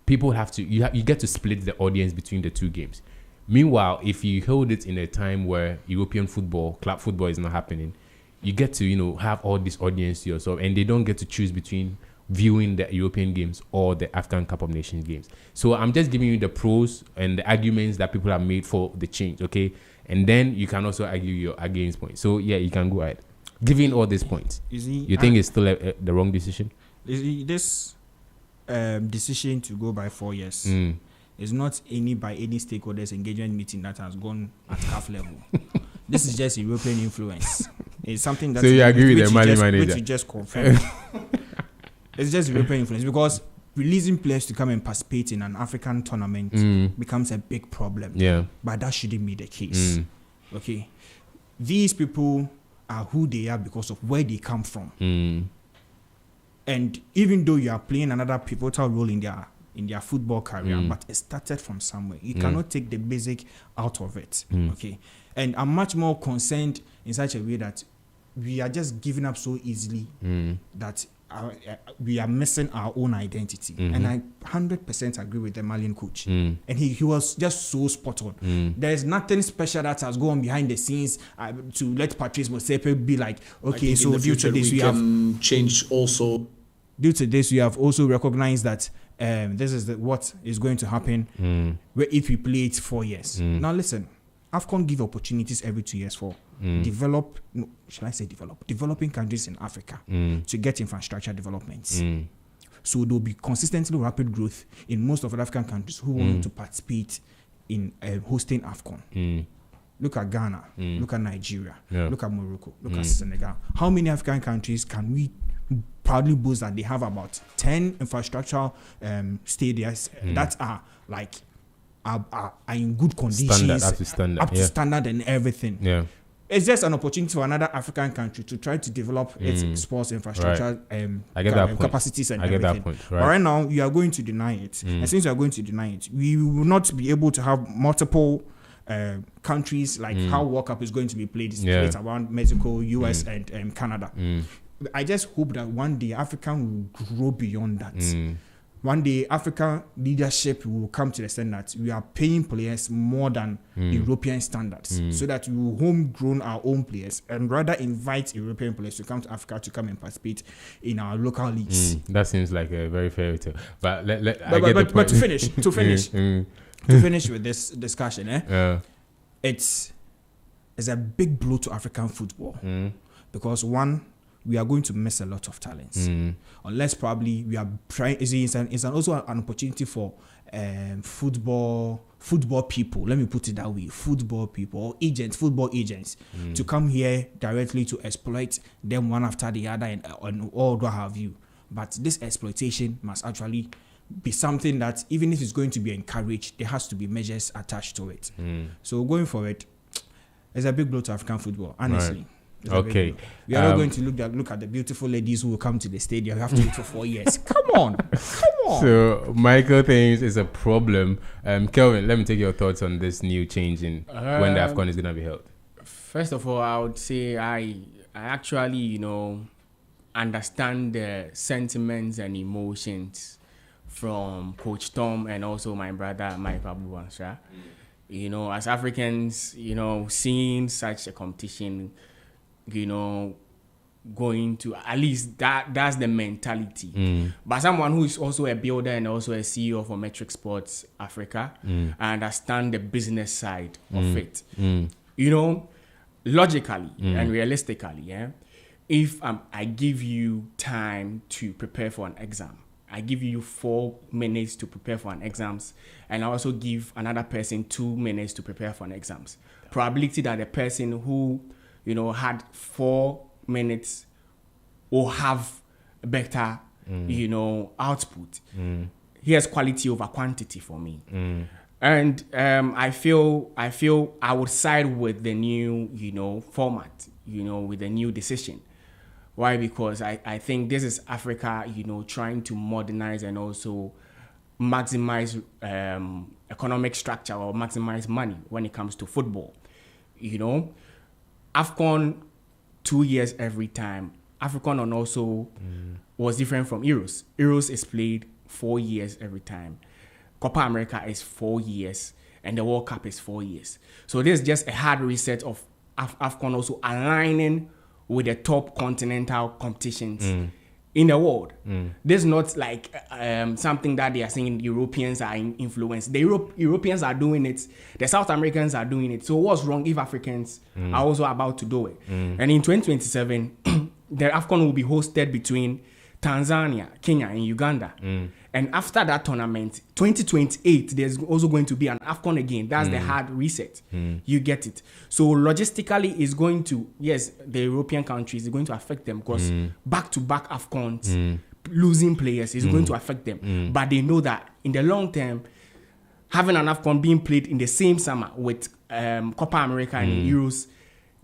people have to, you get to split the audience between the two games. Meanwhile, if you hold it in a time where European football, club football is not happening, you get to, you know, have all this audience to yourself, and they don't get to choose between viewing the European games or the African Cup of Nations games. So I'm just giving you the pros and the arguments that people have made for the change, okay? And then you can also argue your against points. So yeah, you can go ahead. Giving all these points, you think it's still the wrong decision?
This decision to go by 4 years is not by any stakeholders engagement meeting that has gone at CAF level. This is just European influence. It's something that...
So you agree with the Mali manager?
Which you just confirmed. It's just European influence, because releasing players to come and participate in an African tournament becomes a big problem.
Yeah.
But that shouldn't be the case. Okay. These people are who they are because of where they come from. And even though you are playing another pivotal role in their football career, but it started from somewhere. You cannot take the basic out of it. Okay. And I'm much more concerned in such a way that we are just giving up so easily that we are missing our own identity. And I 100% agree with the Malian coach. And he was just so spot on. There's nothing special that has gone behind the scenes to let Patrice Motsepe be like, okay, so due to this we have
changed also.
Due to this, we have also recognized that this is what is going to happen where if we play it 4 years. Now listen, AFCON give opportunities every 2 years for developing countries in Africa to get infrastructure developments. So there'll be consistently rapid growth in most of the African countries who want to participate in hosting AFCON. Look at Ghana, look at Nigeria, look at Morocco, look at Senegal. How many African countries can we proudly boast that they have about 10 infrastructural stadiums that are like are in good conditions,
up to standard
and everything.
Yeah.
It's just an opportunity for another African country to try to develop its sports infrastructure capacities and everything. I get that point. Right. But right now, you are going to deny it. And since you are going to deny it, we will not be able to have multiple countries like how World Cup is going to be played. It's played around Mexico, US, and Canada. I just hope that one day Africa will grow beyond that. One day African leadership will come to the extent that we are paying players more than European standards, so that we will homegrown our own players and rather invite European players to come to Africa to come and participate in our local leagues.
That seems like a very fairy tale. But
but to finish with this discussion, it's a big blow to African football because one, we are going to miss a lot of talents. Unless probably we are trying. It's also an opportunity for football people. Let me put it that way: football people or football agents, to come here directly to exploit them one after the other and all what have you. But this exploitation must actually be something that, even if it's going to be encouraged, there has to be measures attached to it. So going forward, it's a big blow to African football, honestly.
Right. Okay.
We are not going to look at the beautiful ladies who will come to the stadium. You have to wait for 4 years. Come on.
So Michael thinks it's a problem. Kelvin, let me take your thoughts on this new change in when the AFCON is going to be held.
First of all, I would say I actually, understand the sentiments and emotions from Coach Tom and also my brother Mike Abubansha. As Africans, seeing such a competition, going to, at least that's the mentality. But someone who is also a builder and also a CEO for Metric Sports Africa, I understand the business side of it. Logically and realistically, if I give you time to prepare for an exam, I give you 4 minutes to prepare for an exams, and I also give another person 2 minutes to prepare for an exams. Probability that the person who had 4 minutes will have better, output. Here's quality over quantity for me. And I feel I would side with the new, format, with the new decision. Why? Because I think this is Africa, trying to modernize and also maximize economic structure or maximize money when it comes to football. AFCON 2 years every time. AFCON and also was different from Euros. Euros is played 4 years every time. Copa America is 4 years, and the World Cup is 4 years. So this is just a hard reset of AFCON also aligning with the top continental competitions in the world. This is not like something that they are saying Europeans are influenced. The Europeans are doing it. The South Americans are doing it. So what's wrong if Africans are also about to do it? And in 2027, the AFCON will be hosted between Tanzania, Kenya, and Uganda. And after that tournament, 2028, there's also going to be an AFCON again. That's the hard reset. You get it. So logistically, it's going to, yes, the European countries is going to affect them because back-to-back AFCONs, losing players is going to affect them. But they know that in the long term, having an AFCON being played in the same summer with Copa America and Euros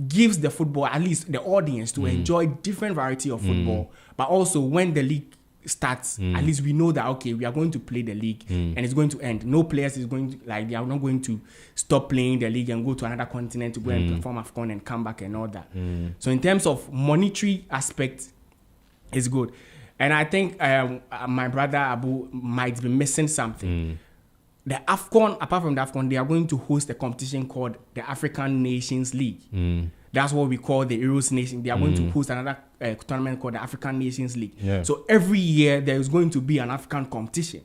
gives the football, at least the audience, to enjoy different variety of football. But also when the league starts, at least we know that, okay, we are going to play the league and it's going to end. No players is going to, they are not going to stop playing the league and go to another continent to go and perform AFCON and come back and all that. So in terms of monetary aspect, it's good. And I think my brother Abu might be missing something. The AFCON, apart from the AFCON, they are going to host a competition called the African Nations League. That's what we call the Euros Nation. They are going to host another tournament called the African Nations League. Yeah. So every year there is going to be an African competition.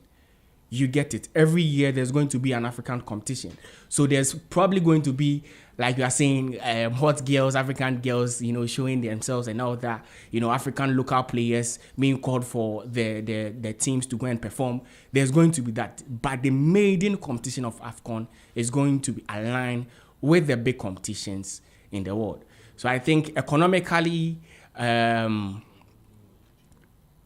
You get it. Every year there's going to be an African competition. So there's probably going to be, like you are saying, hot girls, African girls, showing themselves and all that. African local players being called for the teams to go and perform. There's going to be that. But the maiden competition of AFCON is going to be aligned with the big competitions in the world. So I think economically,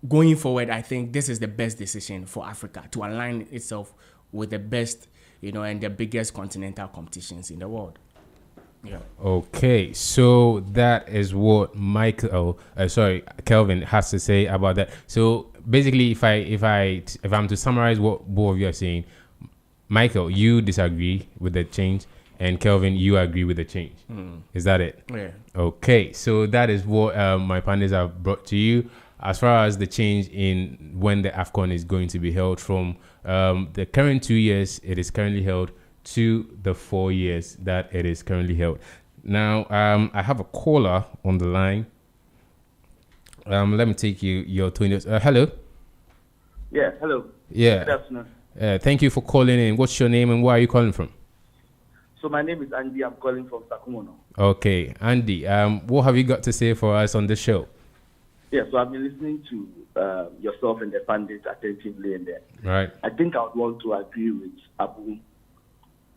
going forward, I think this is the best decision for Africa to align itself with the best, and the biggest continental competitions in the world. Yeah.
Okay, so that is what Kelvin has to say about that. So basically, if I'm to summarize what both of you are saying, Michael, you disagree with the change, and Kelvin, you agree with the change. Is that it?
Yeah.
Okay, so that is what my panelists have brought to you. As far as the change in when the AFCON is going to be held from the current 2 years it is currently held to the 4 years that it is currently held. Now, I have a caller on the line. Let me take your 20. Hello?
Yeah, hello.
Yeah.
Good afternoon.
Thank you for calling in. What's your name and where are you calling from?
So my name is Andy. I'm calling from Sakumono.
Okay, Andy, what have you got to say for us on the show?
Yeah, so I've been listening to yourself and the pundits attentively and there.
Right.
I think I would want to agree with Abu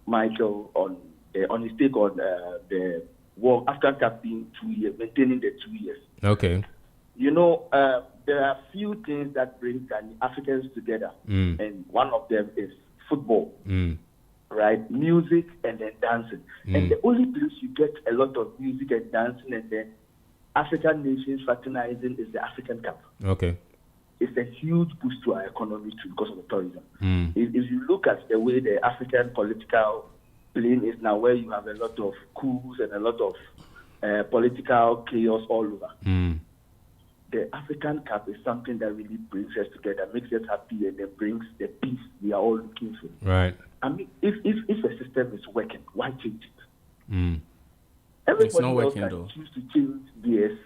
Michael on his take on the World African Cup being 2 years, maintaining the 2 years.
Okay.
There are few things that bring Africans together, and one of them is football, right? Music and then dancing. And the only place you get a lot of music and dancing and then African nations fraternizing is the African Cup. Okay. It's a huge boost to our economy too because of the tourism. If you look at the way the African political plane is now, where you have a lot of coups and a lot of political chaos all over, the African Cup is something that really brings us together, makes us happy, and then brings the peace we are all looking for.
Right.
I mean, if a system is working, why change it?
It's not working though.
Choose to change gears.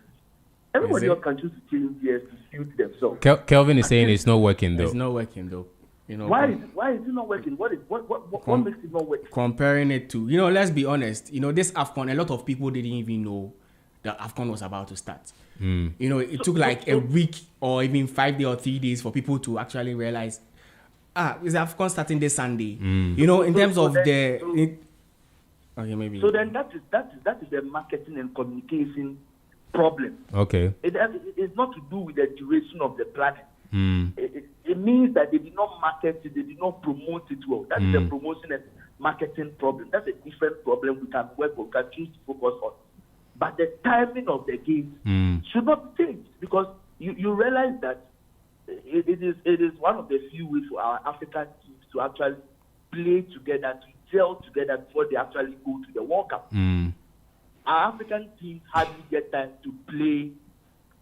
Everybody else can choose to change gears to suit themselves.
Kelvin is saying it's not working though.
It's not working though.
Why is it not working? What makes it not working?
Comparing it to, let's be honest. This AFCON, a lot of people didn't even know that AFCON was about to start. It took like a week or even 5 days or 3 days for people to actually realize, is AFCON starting this Sunday? In terms of okay, maybe.
So then that is a marketing and communication problem.
Okay.
It's not to do with the duration of the planning. It means that they did not market it, they did not promote it well. That is a promotion and marketing problem. That's a different problem we can work on, we can choose to focus on. but the timing of the games should not change, because you realize that it is one of the few ways for our African teams to actually play together, to gel together before they actually go to the World Cup. Our African teams hardly get time to play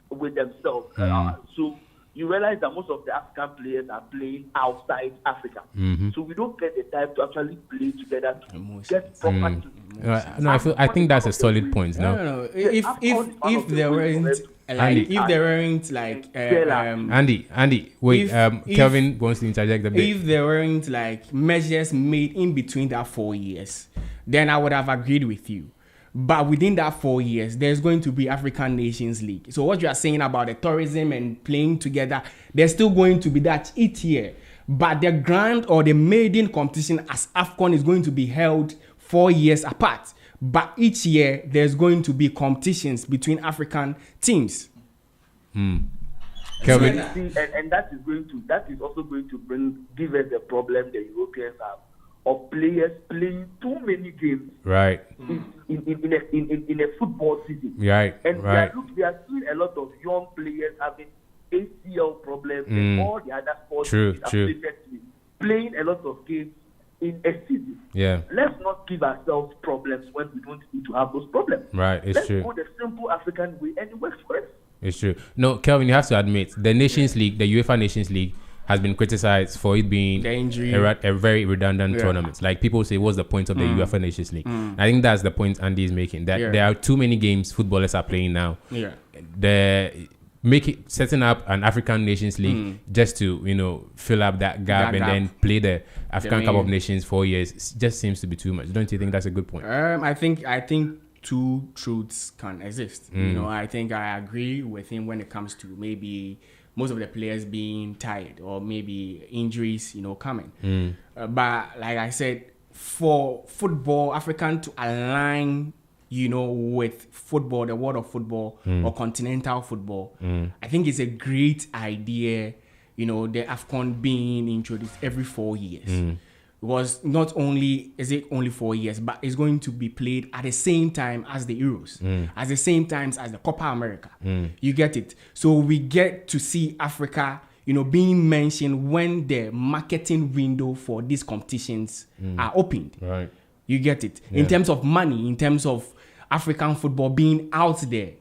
with themselves. So you realize that most of the African players are playing outside Africa. So we don't get the time to actually play together to get proper.
No, I think that's a solid point.
No. If there weren't like
Andy, wait. Kelvin wants to interject a bit.
If there weren't like measures made in between that 4 years, then I would have agreed with you. But within that 4 years, there's going to be African Nations League. So what you are saying about the tourism and playing together, there's still going to be that each year. But the grand or the maiden competition as AFCON is going to be held 4 years apart. But each year, there's going to be competitions between African teams.
Kelvin?
And that is also going to give us the problem the Europeans have of players playing too many games in a football season. We are seeing a lot of young players having ACL problems and all the other sports playing a lot of games in a season. Let's not give ourselves problems when we don't need to have those problems. Let's go the simple African way and it works for us.
It's true. No, Kelvin, you have to admit, the Nations League, the UEFA Nations League, has been criticized for it being a very redundant tournament. Like, people say, what's the point of the UEFA Nations League? I think that's the point Andy is making, that there are too many games footballers are playing now. Setting up an African Nations League just to fill up that gap and then play the African Cup of Nations 4 years just seems to be too much. Don't you think that's a good point?
I think two truths can exist. I think I agree with him when it comes to maybe most of the players being tired or maybe injuries, coming. But like I said, for football, African to align, with football, the world of football or continental football, I think it's a great idea, the AFCON being introduced every 4 years. Because not only is it only 4 years, but it's going to be played at the same time as the Euros, at the same time as the Copa America. You get it? So we get to see Africa, being mentioned when the marketing window for these competitions are opened. You get it? In terms of money, in terms of African football being out there,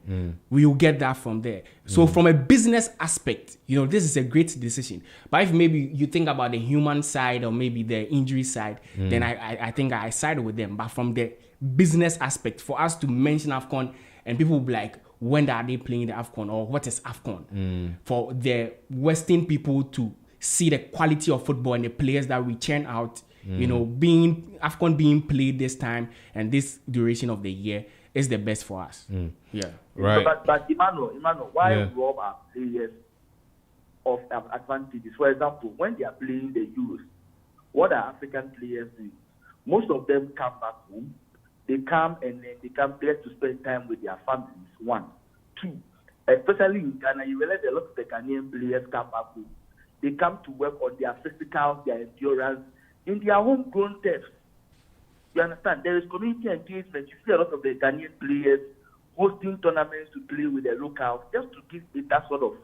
we will get that from there. So from a business aspect, this is a great decision. But if maybe you think about the human side or maybe the injury side, then I think I side with them. But from the business aspect, for us to mention AFCON and people will be like, when are they playing the AFCON or what is AFCON? For the Western people to see the quality of football and the players that we churn out, being AFCON being played this time and this duration of the year is the best for us.
Right.
But Emmanuel, why rob our players of advantages? For example, when they are playing the Euros, what are African players doing? Most of them come back home. They come and then they come there to spend time with their families. 1, 2. Especially in Ghana, you realize a lot of the Ghanaian players come back home. They come to work on their physical, their endurance, in their homegrown turfs. You understand? There is community engagement. You see a lot of the Ghanaian players hosting tournaments to play with the locals, just to give it that sort of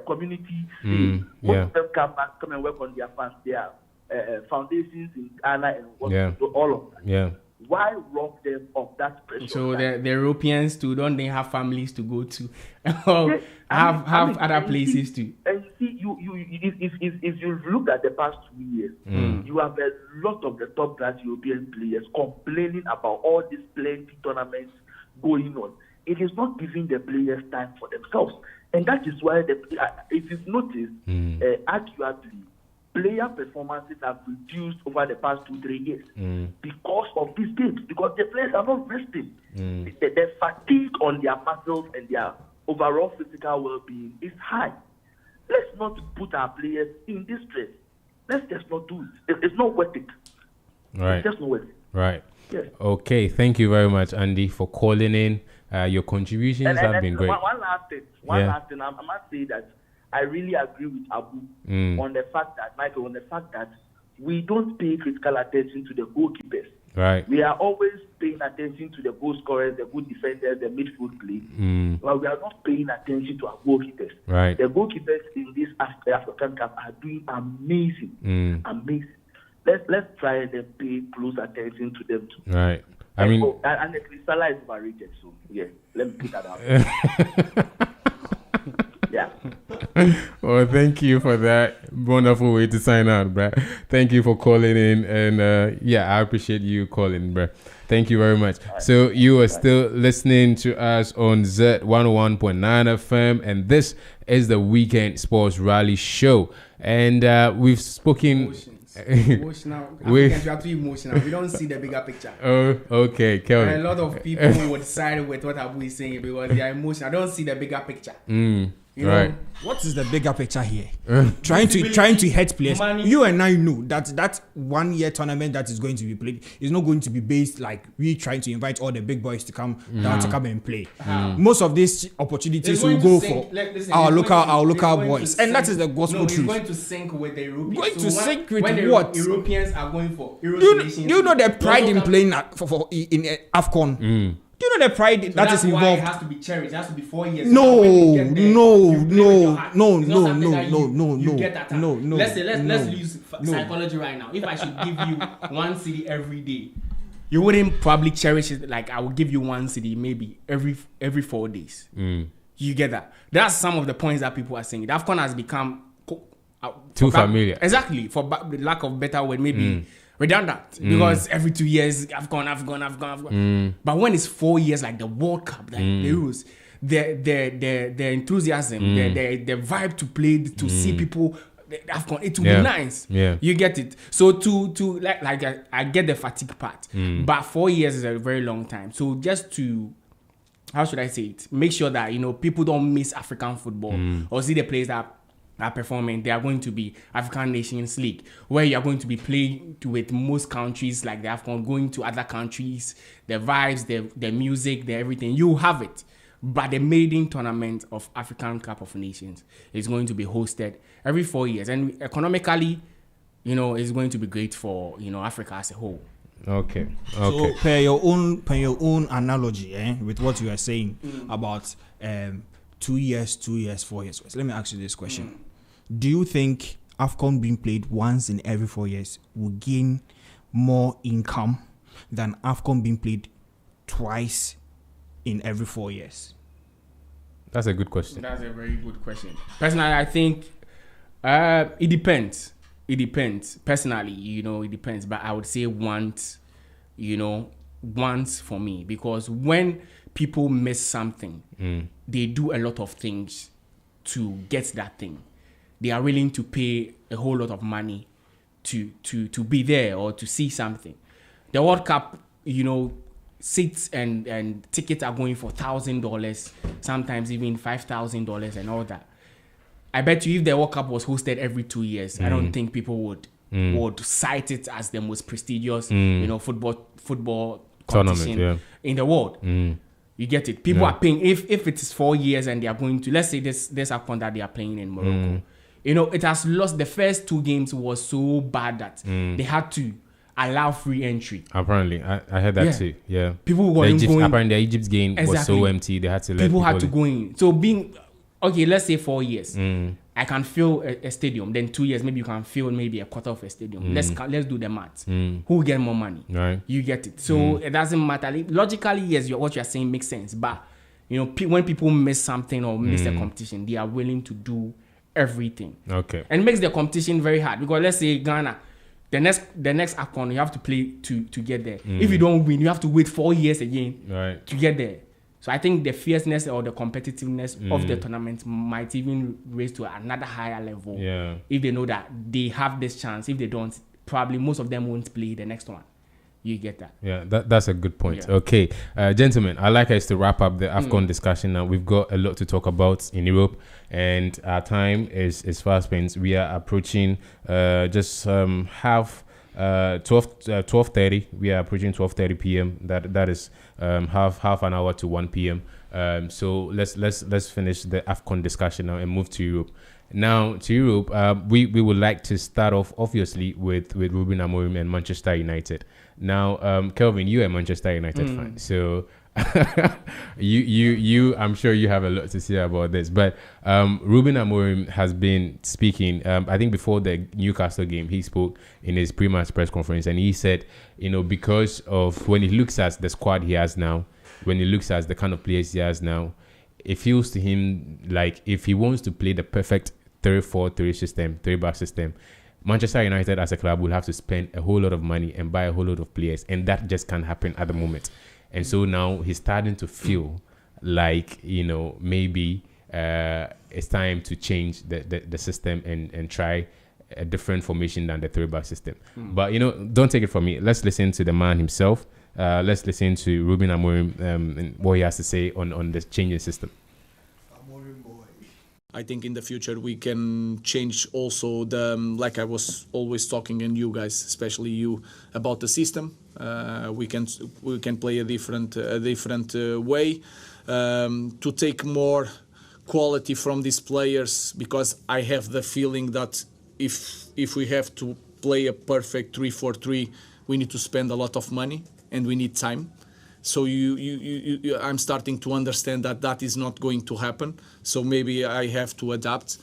community feel. Most of them come and work on their foundations in Ghana and all of that. Why rob them of that pressure?
So the Europeans too, don't they have families to go to, or have other places to?
And you see, if you look at the past 2 years, you have a lot of the top class European players complaining about all these plenty tournaments going on. It is not giving the players time for themselves, and that is why if you've noticed, arguably, player performances have reduced over the past 2-3 years because of these games, because the players are not resting. The fatigue on their muscles and their overall physical well-being is high. Let's not put our players in this stress. Let's just not do it. It's not worth it.
Right.
It's just not worth it.
Right.
Yes.
Okay. Thank you very much, Andy, for calling in. Your contributions have been great.
One last thing. I must say that I really agree with Abu on the fact that, Michael, on the fact that we don't pay critical attention to the goalkeepers.
Right.
We are always paying attention to the goal scorers, the good defenders, the midfield play. But we are not paying attention to our goalkeepers.
Right.
The goalkeepers in this African Cup are doing amazing. Amazing. Let's try and pay close attention to them too.
Right. I mean,
and the Salah is overrated, so yeah, let me put that out. Yeah.
Well, thank you for that wonderful way to sign out, bruh. Thank you for calling in, and I appreciate you calling, bruh. Thank you very much. Right. So you are still listening to us on Z101.9 FM, and this is the Weekend Sports Rally Show, and we've spoken.
Emotional. Africans are too emotional. We don't see the bigger picture.
Oh, okay, Kelvin.
And a lot of people would side with what Abu is saying because they are emotional. I don't see the bigger picture. You
right.
know,
what is the bigger picture here? trying to hurt players.
Money.
You and I know that 1 year tournament that is going to be played is not going to be based like we trying to invite all the big boys to come down to come and play. Most of these opportunities will go for our local boys, and that is the gospel truth.
It's going to sync with the Europeans.
Going to sync with
when
what?
The Europeans are going for.
Do you know the pride in playing in AFCON? Do you know the pride that is involved?
Why it has to be cherished. It has to be 4 years.
No.
Let's use psychology right now. If I should give you 1 city every day, you wouldn't probably cherish it. Like I will give you 1 city maybe every 4 days. You get that? That's some of the points that people are saying. The AFCON has become
too familiar.
Exactly. For lack of better word, maybe. Redundant because every 2 years AFCON. But when it's 4 years, like the World Cup, like the Euros, the enthusiasm, the vibe to play, to see people, AFCON, it will be nice.
Yeah.
You get it. So to I get the fatigue part, but 4 years is a very long time. So just to, how should I say it? Make sure that people don't miss African football or see the players that are performing. They are going to be African Nations League, where you are going to be playing with most countries like the AFCON, going to other countries, the vibes, the music, the everything. You have it. But the maiden tournament of African Cup of Nations is going to be hosted every 4 years. And economically, it's going to be great for, Africa as a whole.
Okay.
So per your own analogy, with what you are saying about 2 years, 4 years. Let me ask you this question. Do you think AFCON being played once in every 4 years will gain more income than AFCON being played twice in every 4 years?
That's a good question.
That's a very good question. Personally, I think it depends. It depends. Personally, it depends. But I would say once for me. Because when people miss something, they do a lot of things to get that thing. They are willing to pay a whole lot of money to be there or to see something. The World Cup, seats and tickets are going for $1,000, sometimes even $5,000 and all that. I bet you if the World Cup was hosted every 2 years, I don't think people would cite it as the most prestigious, football competition in the world. You get it? People are paying, if it is 4 years and they are going to, let's say this AFCON that they are playing in Morocco, it has lost. The first 2 games was so bad that they had to allow free entry.
Apparently, I heard that too. Yeah,
people were going.
Apparently, the Egypt's game was so empty. They had to let
people had to go in. So let's say 4 years. I can fill a stadium. Then 2 years, maybe you can fill maybe a quarter of a stadium. Let's do the maths. Who will get more money?
Right.
You get it. So it doesn't matter. Logically, yes, what you're saying makes sense. But when people miss something or miss a competition, they are willing to do everything.
Okay.
And it makes the competition very hard because let's say Ghana, the next AFCON you have to play to get there. If you don't win, you have to wait 4 years again to get there. So I think the fierceness or the competitiveness of the tournament might even raise to another higher level.
Yeah.
If they know that they have this chance. If they don't, probably most of them won't play the next one. You get that?
Yeah, that's a good point.
Yeah.
Okay, gentlemen, I'd like us to wrap up the AFCON discussion now. We've got a lot to talk about in Europe, and our time is fast spent. We are approaching half 12:30. We are approaching 12:30 p.m. That is half an hour to 1 p.m. So let's finish the AFCON discussion now and move to Europe. Now to Europe, we would like to start off obviously with Ruben Amorim and Manchester United. Now, Kelvin, you're a Manchester United fan, so you I'm sure you have a lot to say about this. But Ruben Amorim has been speaking. I think before the Newcastle game, he spoke in his pre-match press conference, and he said, because of when he looks at the squad he has now, when he looks at the kind of players he has now, it feels to him like if he wants to play the perfect 3-4-3 system, 3-back system, Manchester United as a club will have to spend a whole lot of money and buy a whole lot of players, and that just can't happen at the moment. And so now he's starting to feel like, maybe it's time to change the system and try a different formation than the 3-back system. But, don't take it from me. Let's listen to the man himself. Let's listen to Ruben Amorim and what he has to say on the changing system.
I think in the future we can change also like I was always talking, and you guys, especially you, about the system. We can play a different way to take more quality from these players, because I have the feeling that if we have to play a perfect 3-4-3, we need to spend a lot of money and we need time. So I'm starting to understand that is not going to happen. So maybe I have to adapt.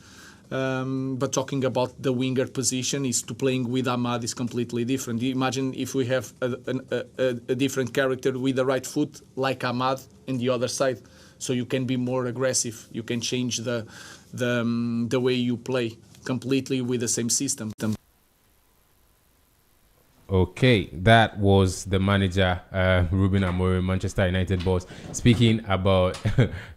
But talking about the winger position, is to playing with Ahmad is completely different. Imagine if we have a different character with the right foot, like Ahmad, in the other side. So you can be more aggressive. You can change the way you play completely with the same system.
Okay, that was the manager, Ruben Amorim, Manchester United boss, speaking about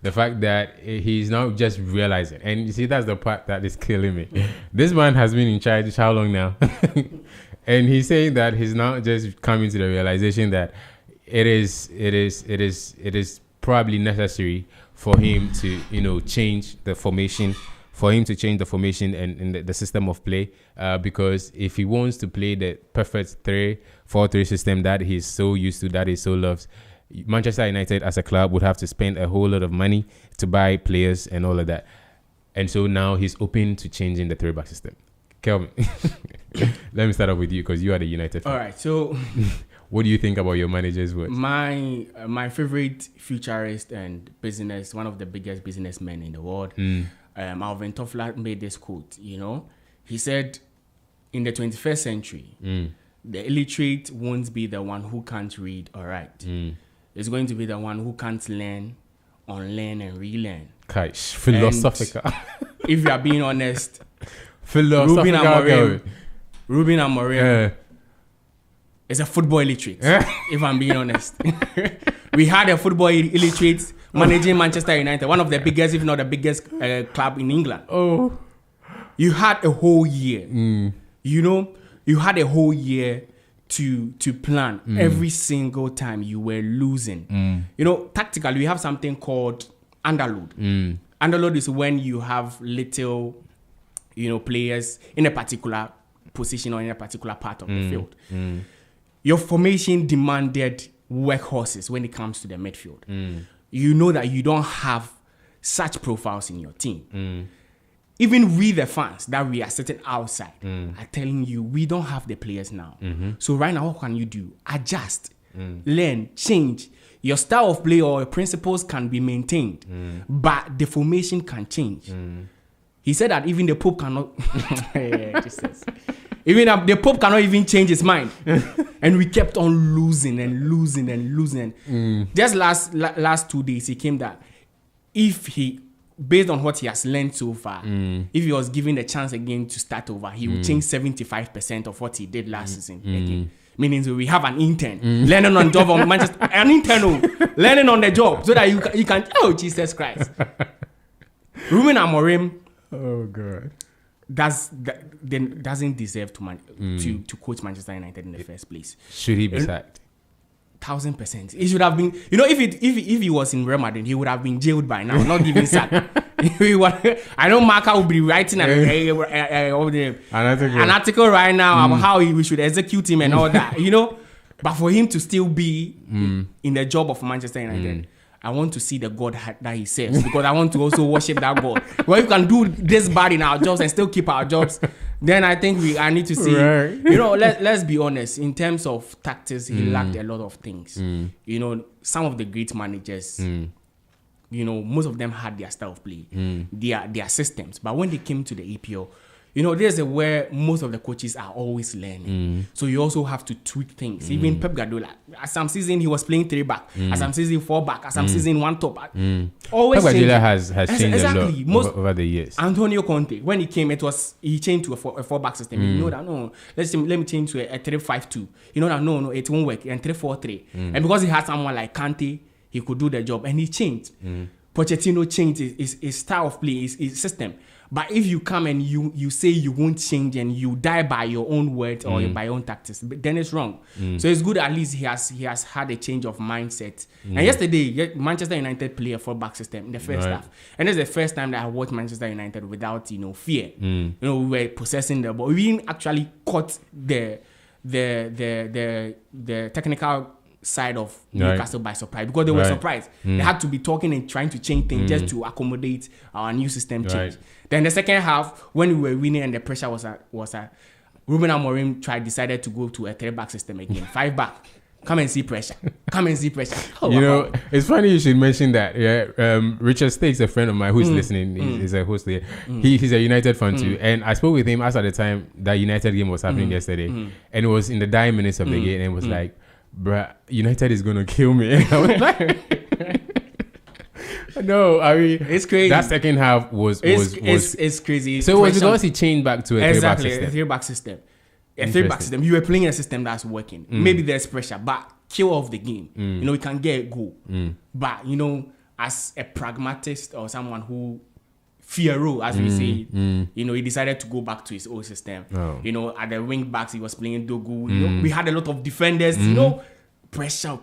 the fact that he's now just realizing. And you see, that's the part that is killing me. This man has been in charge how long now? And he's saying that he's now just coming to the realization that it is probably necessary for him to, change the formation. For him to change the formation and the system of play, because if he wants to play the perfect 3-4-3 system that he's so used to, that he so loves, Manchester United as a club would have to spend a whole lot of money to buy players and all of that. And so now he's open to changing the 3-back system. Kelvin, let me start off with you because you are the United fan.
All right, so
what do you think about your manager's words?
My favorite futurist and business, one of the biggest businessmen in the world, Alvin Toffler made this quote, He said, in the 21st century, the illiterate won't be the one who can't read or write. It's going to be the one who can't learn, unlearn, and relearn.
Kaish, philosophical.
If you are being honest,
philosophical.
Ruben Amorim is a football illiterate, if I'm being honest. We had a football illiterate managing Manchester United, one of the biggest, if not the biggest club in England.
Oh,
you had a whole year. You had a whole year to plan. Every single time you were losing. Tactically, we have something called underload. Underload is when you have little, players in a particular position or in a particular part of the field. Your formation demanded workhorses when it comes to the midfield. You know that you don't have such profiles in your team. Even we, the fans that we are sitting outside, are telling you we don't have the players now. So right now, what can you do? Adjust, learn, change. Your style of play or your principles can be maintained, but the formation can change. He said that even the Pope cannot. Even the Pope cannot even change his mind. And we kept on losing and losing and losing. Just last 2 days, he came that if he, based on what he has learned so far, if he was given the chance again to start over, he would change 75% of what he did last season again. Meaning so we have an intern learning on job on Manchester, an intern learning on the job so that you can. Oh Jesus Christ! Ruben Amorim.
Oh God.
Doesn't deserve to coach Manchester United in the first place.
Should he be sacked?
1000%. He should have been. If he was in Real Madrid, he would have been jailed by now, not given sack. I know Marka will be writing an article right now about how we should execute him and all that, you know. But for him to still be in the job of Manchester United, I want to see the God that he serves, because I want to also worship that God. Well, you can do this bad in our jobs and still keep our jobs, then I think I need to see. Right. You know, let's be honest. In terms of tactics, he lacked a lot of things. You know, some of the great managers, you know, most of them had their style of play, their systems. But when they came to the EPL, you know, there's where most of the coaches are always learning. So you also have to tweak things. Even Pep Guardiola, at some season he was playing 3-back, at some season 4-back, at some season 1-top. Always
Pep Guardiola has changed a lot over the years.
Antonio Conte, when he came, he changed to a 4-back system. You know that no, let me change to a 3-5-2. You know that no, it won't work. And 3-4-3. And because he had someone like Kante, he could do the job, and he changed. Pochettino changed his style of play, his system. But if you come and you say you won't change and you die by your own words or by your own tactics, then it's wrong. So it's good at least he has had a change of mindset. And yesterday, Manchester United played a 4-back system in the first half, and it's the first time that I watched Manchester United without fear. You know, we were possessing the ball. We didn't actually caught the technical side of Newcastle by surprise, because they were surprised. They had to be talking and trying to change things just to accommodate our new system change. Then the second half, when we were winning and the pressure was Ruben Amorim decided to go to a 3-back system again, 5-back. Come and see pressure. Oh,
you know, it's funny you should mention that. Yeah, Richard Stakes, a friend of mine who's listening, he's a host there. He's a United fan too, and I spoke with him as at the time that United game was happening yesterday, and it was in the dying minutes of the game, and it was like, bruh, United is gonna kill me. I was like, no, I mean,
it's crazy.
That second half was
crazy.
So it was because he changed back to a 3-back system.
A 3-back system. A 3-back system. You were playing a system that's working. Maybe there's pressure, but kill off the game. You know, you can get a goal. But you know, as a pragmatist or someone who Fiero, as we say, you know, he decided to go back to his old system. You know, at the wing backs, he was playing Dogu. You know, we had a lot of defenders. You know, pressure.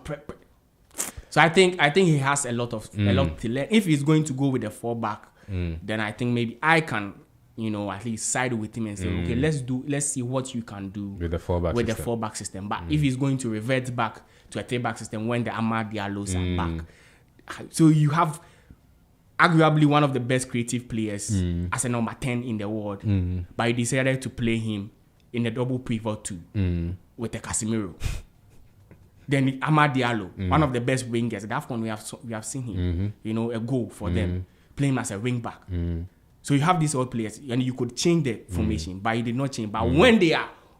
So I think he has a lot to learn. If he's going to go with a 4-back, then I think maybe I can, you know, at least side with him and say, okay, let's see what you can do
with the 4-back
system. But if he's going to revert back to a 3-back system when the Amad Diallos are back, so you have arguably one of the best creative players as a number 10 in the world, but you decided to play him in a double pivot 2 with a Casemiro. Then Amad Diallo, one of the best wingers. At AFCON, we have seen him, you know, a goal for them, playing as a wing back. So you have these old players, and you could change the formation, but you did not change. But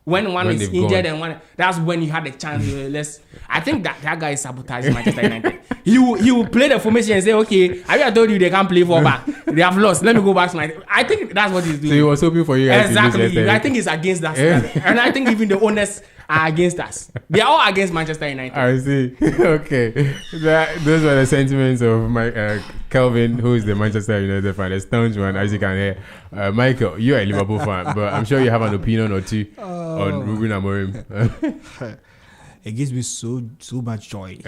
when one is injured and one, that's when you had a chance. I think that guy is sabotaging Manchester United. He will play the formation and say, okay, I told you they can't play 4-back. They have lost. Let me go back to my. I think that's what he's doing.
So he was hoping for you guys
exactly.
to lose.
I think it's against that, and I think even the owners are against us. They are all against Manchester United.
I see. Okay, those were the sentiments of my Kelvin, who is the Manchester United fan, the staunch one, as you can hear. Michael, you are a Liverpool fan, but I'm sure you have an opinion or two on Ruben Amorim.
It gives me so much joy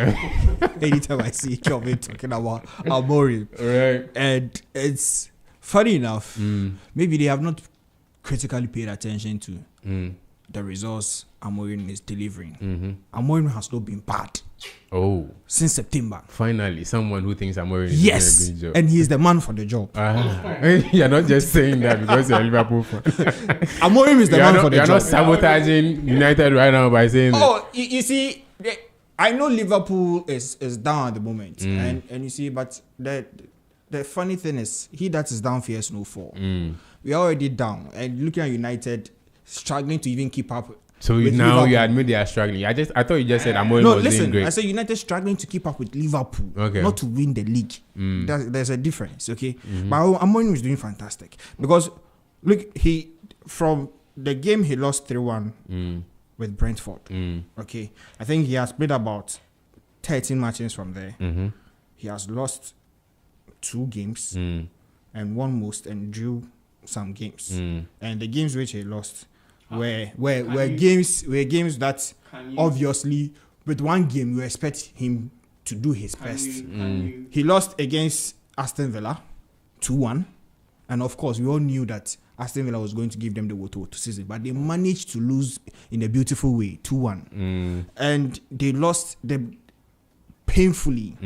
anytime I see Kelvin talking about Amorim.
Right.
And it's funny enough, maybe they have not critically paid attention to the results Amorim is delivering. Amorim has not been bad since September.
Finally, someone who thinks Amorim is doing a good job.
And he is the man for the job.
You're not just saying that because you're a Liverpool fan.
Amorim is the man for the job.
You're not sabotaging United right now by saying
you see, I know Liverpool is down at the moment, and you see, but the funny thing is, he that is down fears no fall. We are already down, and looking at United struggling to even keep up.
So now Liverpool. You admit they are struggling. I thought you just said Amorim was doing great.
I said United struggling to keep up with Liverpool, not to win the league. There's a difference, okay? But Amorim is doing fantastic because look, from the game he lost 3-1 with Brentford. Okay, I think he has played about 13 matches from there. He has lost 2 games and won most and drew some games. And the games which he lost were games that obviously with one game you expect him to do his best. He lost against Aston Villa 2-1. And of course, we all knew that Aston Villa was going to give them the Woto season, but they managed to lose in a beautiful way, 2-1. And they lost them painfully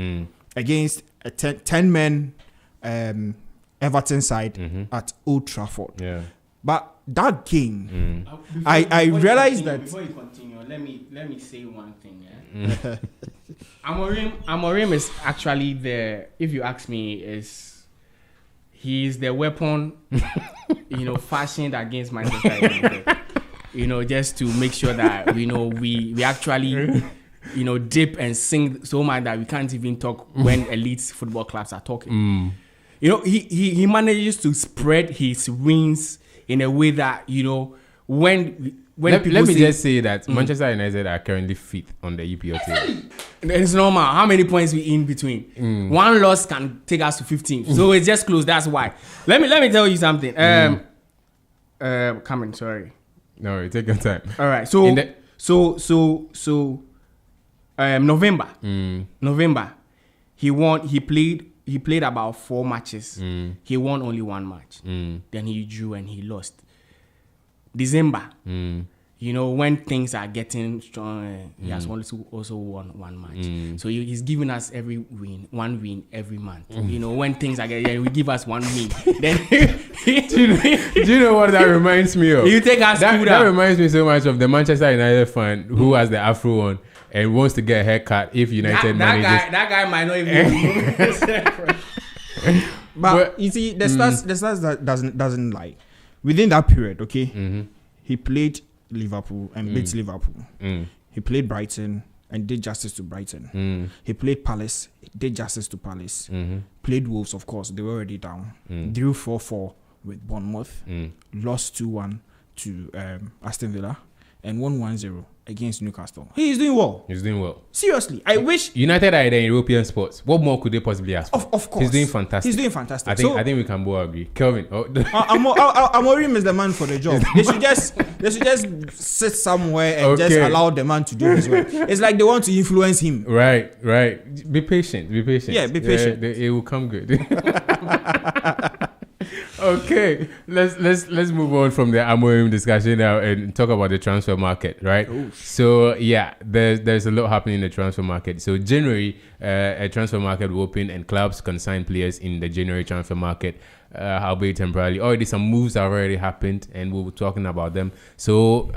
against a 10-man Everton side at Old Trafford.
Yeah.
But that game, I realized that...
Before you continue, let me say one thing. Yeah? Amorim is actually if you ask me, he's the weapon, fashioned against Manchester United. Just to make sure that we actually dip and sing so much that we can't even talk when elite football clubs are talking. He manages to spread his wings in a way that when
let me just say that Manchester United are currently fifth on the EPL table.
It's normal. How many points we in between? One loss can take us to 15. So it's just close. That's why. Let me tell you something. Cameron, sorry.
No, take your time.
All right. So November. November. He won. He played about 4 matches. He won only 1 match. Then he drew and he lost. December. When things are getting strong, he has also won 1 match. So he's giving us one win every month. When things are getting, we give us 1 win. Then
do you know what that reminds me of?
You take us
that reminds me so much of the Manchester United fan who has the Afro on and wants to get a haircut if United manages.
That guy might not even.
But you see, the stats that doesn't lie. Within that period, okay, he played Liverpool and beat Liverpool. He played Brighton and did justice to Brighton. He played Palace, did justice to Palace. Played Wolves, of course, they were already down. Drew 4-4 with Bournemouth. Lost 2-1 to Aston Villa and won 1-0 against Newcastle. He is doing well.
He's doing well.
Seriously, I wish
United are in European sports. What more could they possibly ask for?
Of course,
he's doing fantastic.
He's doing fantastic.
I think we can both agree. Kelvin,
Amorim is the man for the job. They should just sit somewhere and just allow the man to do his work. It's like they want to influence him.
Right. Be patient.
Yeah, be patient.
It will come good. Okay, let's move on from the Amorim discussion now and talk about the transfer market, right? Oof. So yeah, there's a lot happening in the transfer market. So January, a transfer market will open and clubs can sign players in the January transfer market, albeit temporarily. Already some moves have already happened, and we'll be talking about them. So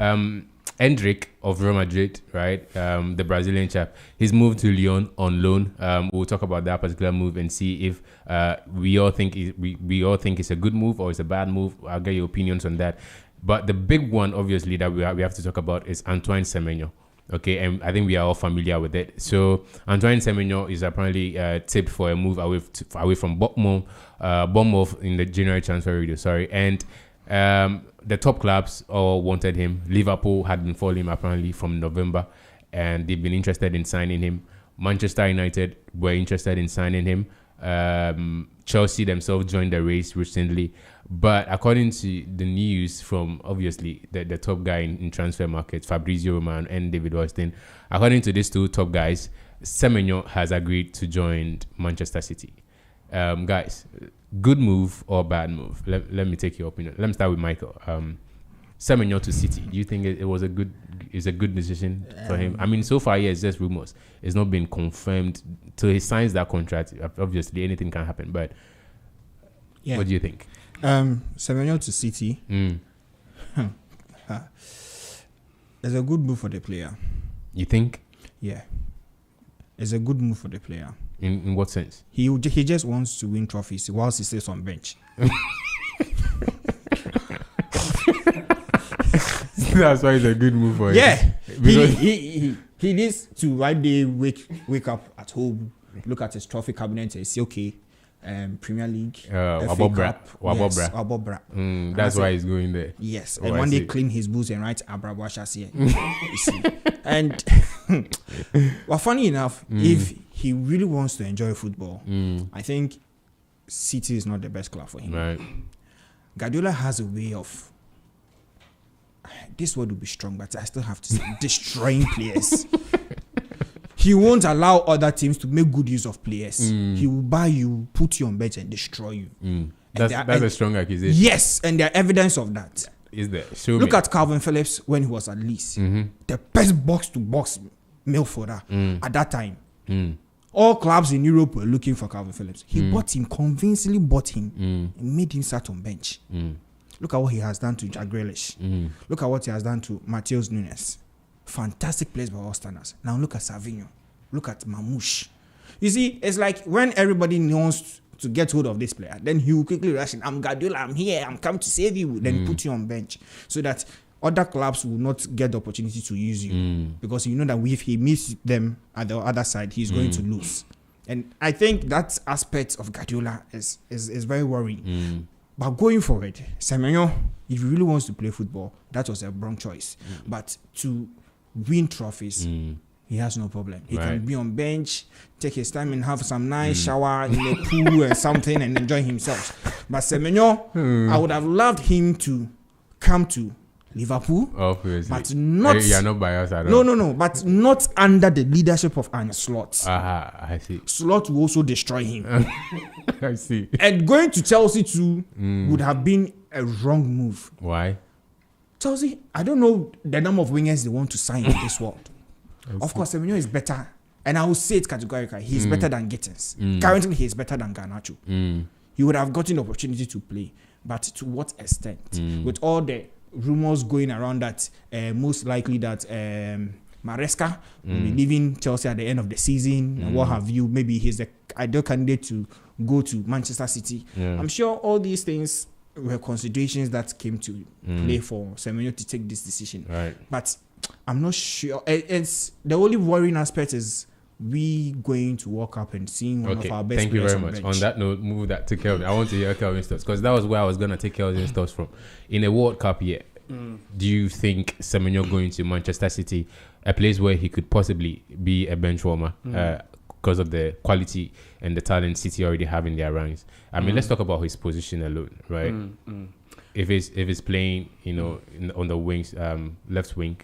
Endrick of Real Madrid, right? The Brazilian chap, he's moved to Lyon on loan. We'll talk about that particular move and see if we all think it's a good move or it's a bad move. I'll get your opinions on that. But the big one, obviously, that we have to talk about is Antoine Semenyo. Okay, and I think we are all familiar with it. So Antoine Semenyo is apparently tipped for a move away from Bournemouth in the January transfer window. Sorry, and the top clubs all wanted him. Liverpool had been following him apparently from November, and they've been interested in signing him. Manchester United were interested in signing him. Chelsea themselves joined the race recently. But according to the news from, obviously, the top guy in transfer markets, Fabrizio Romano and David Weston, according to these two top guys, Semenyo has agreed to join Manchester City. Guys, good move or bad move? Let me take your opinion. Let me start with Michael. Semenyo to City. Do you think it was a good decision for him? I mean, so far, yeah, it's just rumors. It's not been confirmed till he signs that contract. Obviously, anything can happen. But what do you think?
Semenyo to City. It's a good move for the player.
You think?
Yeah, it's a good move for the player.
In what sense?
He just wants to win trophies whilst he stays on bench.
That's why it's a good move for him.
Yeah, he needs to one day wake up at home, look at his trophy cabinet and say, okay, Premier League, FA Cup,
Wabobra. That's why he's going there.
Yes, and one day clean his boots and write Abrabashas here. You see, and well, funny enough, if he really wants to enjoy football, I think City is not the best club for him.
Right.
Guardiola has a way of, this word will be strong, but I still have to say, destroying players. he won't allow other teams to make good use of players. He will buy you, put you on bench, and destroy you.
That's a strong accusation.
Yes, and there are evidence of that.
Is there?
Look at Calvin Phillips when he was at Leeds. The best box-to-box midfielder at that time. All clubs in Europe were looking for Calvin Phillips. He convincingly bought him, and made him start on bench. Look at what he has done to Jack Grealish. Look at what he has done to Matheus Nunes. Fantastic players by all standards. Now look at Savinho. Look at Mamouche. You see, it's like when everybody wants to get hold of this player, then he will quickly rush in. I'm Guardiola, I'm here, I'm come to save you. Then put you on bench so that other clubs will not get the opportunity to use you because you know that if he meets them at the other side, he's going to lose. And I think that aspect of Guardiola is very worrying. But going forward, Semenyo, if he really wants to play football, that was a wrong choice. But to win trophies, he has no problem. He can be on bench, take his time and have some nice shower in the pool or something and enjoy himself. But Semenyo, I would have loved him to come to Liverpool, but not.
You are not biased at all.
No, but not under the leadership of Arne Slot.
I see.
Slot will also destroy him.
I see.
And going to Chelsea too would have been a wrong move.
Why?
Chelsea, I don't know the number of wingers they want to sign in this world. Of course, Semenyo is better, and I will say it categorically. He's better than Gittins. Currently, he is better than Garnacho. He would have gotten the opportunity to play, but to what extent? With all the rumors going around that most likely that Maresca will be leaving Chelsea at the end of the season and what have you. Maybe he's the ideal candidate to go to Manchester City. I'm sure all these things were considerations that came to play for Semenyo to take this decision. But I'm not sure. It's the only worrying aspect is we going to walk up and seeing one of our best
thank you
players
very much. On that note, move that to Kelvin. I want to hear Kelvin's thoughts because that was where I was going to take Kelvin's thoughts from. In a World Cup year, do you think Semenyo going to Manchester City, a place where he could possibly be a bench warmer because of the quality and the talent City already have in their ranks? I mean, let's talk about his position alone, right? If he's playing, on the wings, left wing,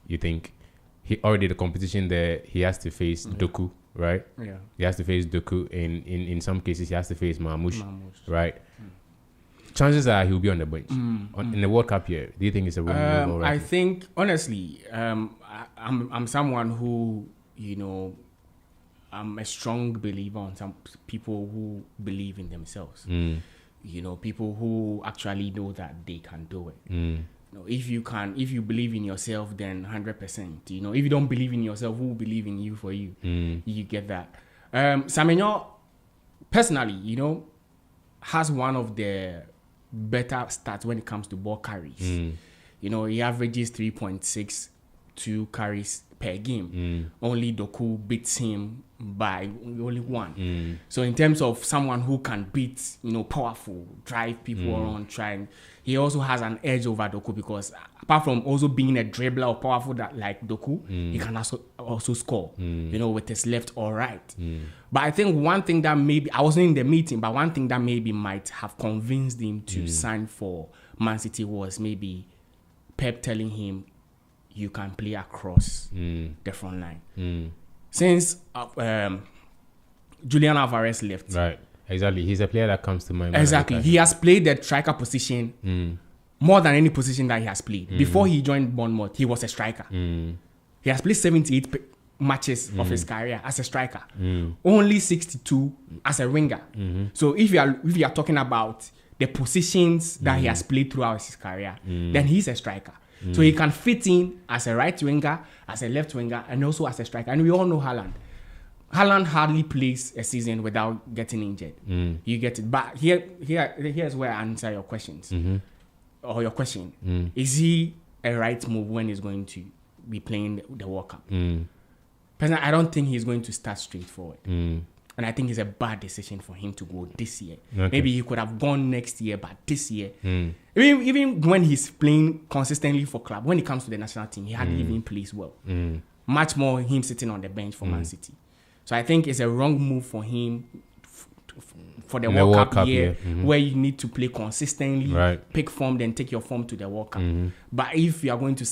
you think he already the competition there, he has to face Doku, right? Yeah. He has to face Doku. In some cases, he has to face Mamouche. Right? Chances are he'll be on the bench. In the World Cup year, do you think it's a wrong move?
I think, honestly, I'm someone who, I'm a strong believer on some people who believe in themselves. People who actually know that they can do it. If you believe in yourself, then 100%. If you don't believe in yourself, who will believe in you for you? You get that. Semenyo, personally, has one of the better stats when it comes to ball carries. He averages 3.62 carries per game. Only Doku beats him by only one. So in terms of someone who can beat, powerful, drive people around, he also has an edge over Doku because apart from also being a dribbler or powerful like Doku, he can also score, with his left or right. But I think one thing that maybe, I wasn't in the meeting, but one thing that maybe might have convinced him to sign for Man City was maybe Pep telling him, you can play across the front line. Since Julian Alvarez left.
Right. Exactly. He's a player that comes to mind.
Exactly. He has played the striker position more than any position that he has played. Before he joined Bournemouth, he was a striker. He has played 78 matches of his career as a striker. Only 62 as a winger. So if you are talking about the positions that he has played throughout his career, then he's a striker. So he can fit in as a right winger, as a left winger, and also as a striker. And we all know Haaland. Haaland hardly plays a season without getting injured. You get it. But here's where I answer your questions. Or your question. Is he a right move when he's going to be playing the World Cup? Personally, I don't think he's going to start straight forward. And I think it's a bad decision for him to go this year. Maybe he could have gone next year, but this year, even when he's playing consistently for club, when it comes to the national team, he hardly even plays well. Much more him sitting on the bench for Man City. So I think it's a wrong move for him for the World Cup year, where you need to play consistently, pick form, then take your form to the World Cup. But if you are going to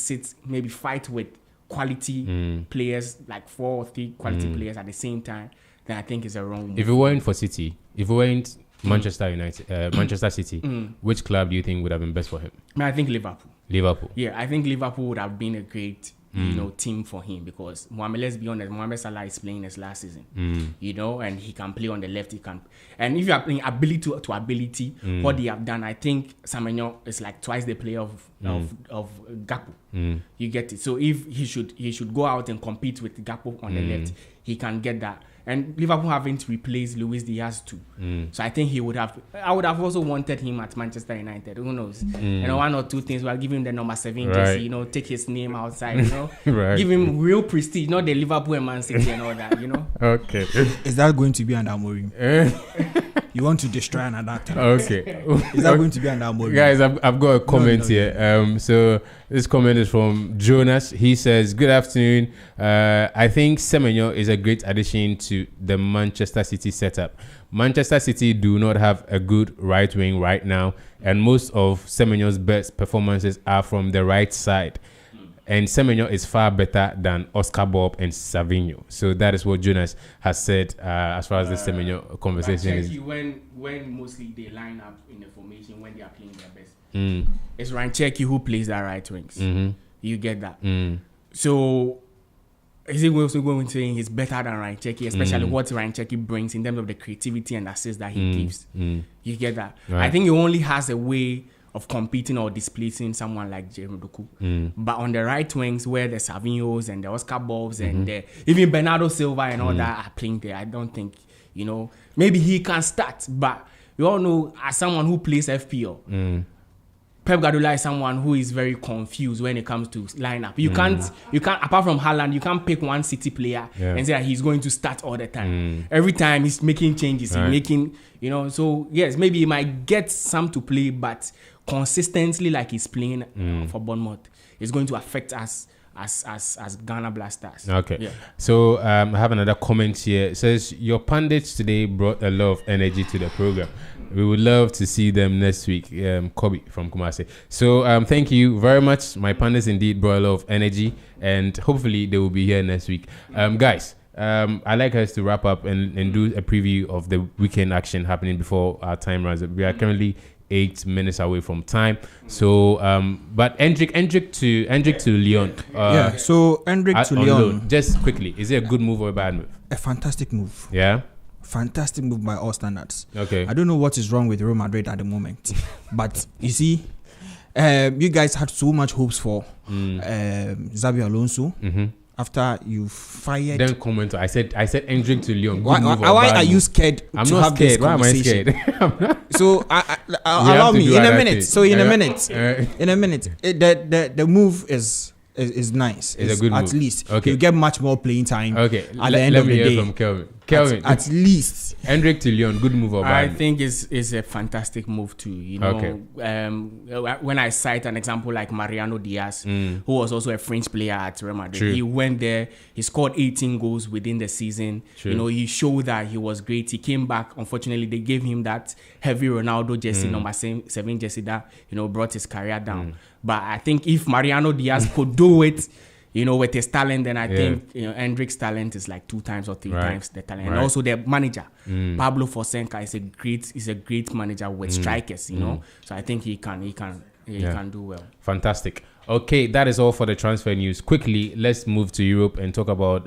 maybe fight with quality players, like 4 or 3 quality players at the same time, then I think it's a wrong move.
If it weren't for City, if it weren't Manchester United, Manchester City, which club do you think would have been best for him?
I think Liverpool.
Liverpool.
Yeah, I think Liverpool would have been a great team for him, because let's be honest, Mohamed Salah is playing his last season, and he can play on the left. He can, and if you are playing ability to ability, what they have done, I think Semenyo is like twice the player of Gakpo. You get it. So if he should go out and compete with Gakpo on the left, he can get that. And Liverpool haven't replaced Luis Diaz too. So I think I would have also wanted him at Manchester United. Who knows? 1 or 2 things. We'll give him the number 7 jersey, take his name outside,
Right.
Give him real prestige, not the Liverpool and Man City and all that,
Okay.
Is that going to be under Amorim? You want to destroy an adapter?
Okay.
Is that going to be under Amorim?
Guys, I've got a comment here. So this comment is from Jonas. He says, "Good afternoon. I think Semenyo is a great addition to the Manchester City setup. Manchester City do not have a good right wing right now, and most of Semenyo's best performances are from the right side. And Semenyo is far better than Oscar Bob and Savinho." So that is what Jonas has said as far as the Semenyo conversation is.
When mostly they line up in the formation when they are playing their best, it's Rancheki who plays that right wings. You get that. So is it also going to say he's better than Rancheki, especially what Rancheki brings in terms of the creativity and assist that he gives? You get that.
Right.
I think he only has a way of competing or displacing someone like Jeremy Doku. But on the right wings, where the Savinhos and the Oscar Bobs and even Bernardo Silva and all that are playing there, I don't think, maybe he can start. But you all know, as someone who plays FPL, Pep Guardiola is someone who is very confused when it comes to lineup. You can't, apart from Haaland, you can't pick one City player and say that he's going to start all the time. Every time he's making changes, he's making, so yes, maybe he might get some to play, but consistently like he's playing for Bournemouth, it's going to affect us as Ghana Blasters.
Okay.
Yeah.
So I have another comment here. It says, "Your pundits today brought a lot of energy to the program. We would love to see them next week." Kobe from Kumasi. So thank you very much. My pundits indeed brought a lot of energy, and hopefully they will be here next week. Guys, I'd like us to wrap up and do a preview of the weekend action happening before our time runs. We are currently 8 minutes away from time. So, but Hendrik to Lyon.
So Hendrik to Lyon.
Just quickly, is it a good move or a bad move?
A fantastic move.
Yeah.
Fantastic move by all standards.
Okay.
I don't know what is wrong with Real Madrid at the moment, but you see, you guys had so much hopes for Xabi Alonso. After you fired,
Then comment. I said Hendrik to Lyon.
why are you scared?
I'm
to
not
have
scared.
This
Why am I
conversation?
scared?
So allow me in a minute. So in a minute,
thing.
the move is nice.
It's a good
at
move.
least.
Okay.
You get much more playing time.
Okay.
At the end of the
hear
day,
from Kelvin. Kelvin,
at least.
Hendrik to Lyon, good move or bad?
I think it's a fantastic move too.
Okay.
When I cite an example like Mariano Diaz, who was also a French player at Real Madrid,
True.
he went there, he scored 18 goals within the season.
True.
He showed that he was great. He came back. Unfortunately, they gave him that heavy Ronaldo jersey, number 7 jersey that brought his career down. But I think if Mariano Diaz could do it, with his talent, then I think Hendrik's talent is like 2 times or 3 times the talent. And also the manager, Pablo Fonseca, is a great manager with strikers. So I think he can do well.
Fantastic. Okay, that is all for the transfer news. Quickly, let's move to Europe and talk about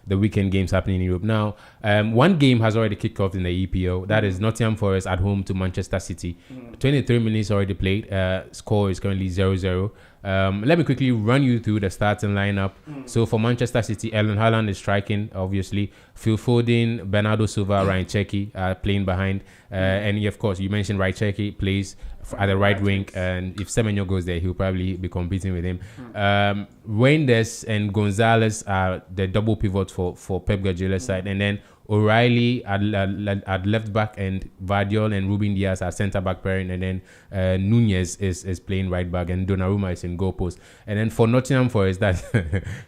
the weekend games happening in Europe. Now, one game has already kicked off in the EPL. That is Nottingham Forest at home to Manchester City. 23 minutes already played. Score is currently 0-0. Let me quickly run you through the starting lineup. So for Manchester City, Erling Haaland is striking, obviously. Phil Foden, Bernardo Silva, Ryan Cherki are playing behind. And of course, you mentioned Ryan Cherki plays at the right wing. And if Semenyo goes there, he'll probably be competing with him. Reinders and Gonzalez are the double pivot for Pep Guardiola's side. And then O'Reilly at left back and Vardiol and Ruben Diaz are centre back pairing, and then Nunez is playing right back and Donnarumma is in goal post. And then for Nottingham Forest, that's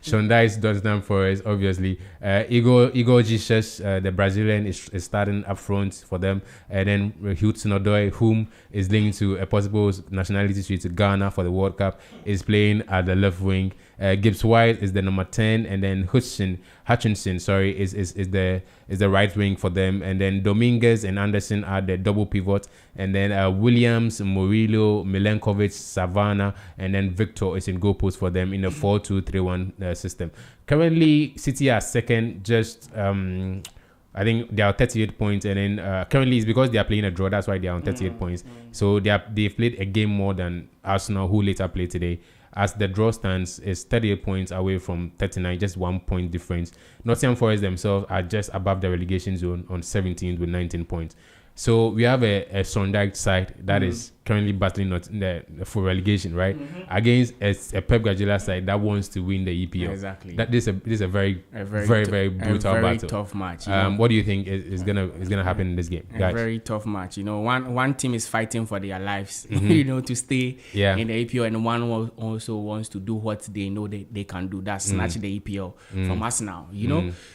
Sean Dyche, Nottingham Forest, obviously. Igor Jesus, the Brazilian, is starting up front for them. And then Hudson Odoi, whom is linked to a possible nationality switch to Ghana for the World Cup, is playing at the left wing. Gibbs White is the number 10, and then Hutchinson, is the right wing for them, and then Dominguez and Anderson are the double pivot, and then Williams, Murillo, Milenkovic, Savannah, and then Victor is in goal post for them in a 4-2-3-1 system. Currently, City are second, just I think they are 38 points, and then currently it's because they are playing a draw. That's why they are on 38 points. So they've played a game more than Arsenal, who later played today. As the draw stands, is 38 points away from 39, just 1 point difference. Nottingham Forest themselves are just above the relegation zone on 17th with 19 points. So we have a Sondijk side that is currently battling for relegation, right? Against a Pep Guardiola side that wants to win the EPL.
Exactly.
That this is a very brutal battle.
Tough match.
What do you think is gonna happen in this game, guys?
A very tough match. One team is fighting for their lives, to stay in the EPL, and one also wants to do what they know they can do. That's snatch the EPL from Arsenal.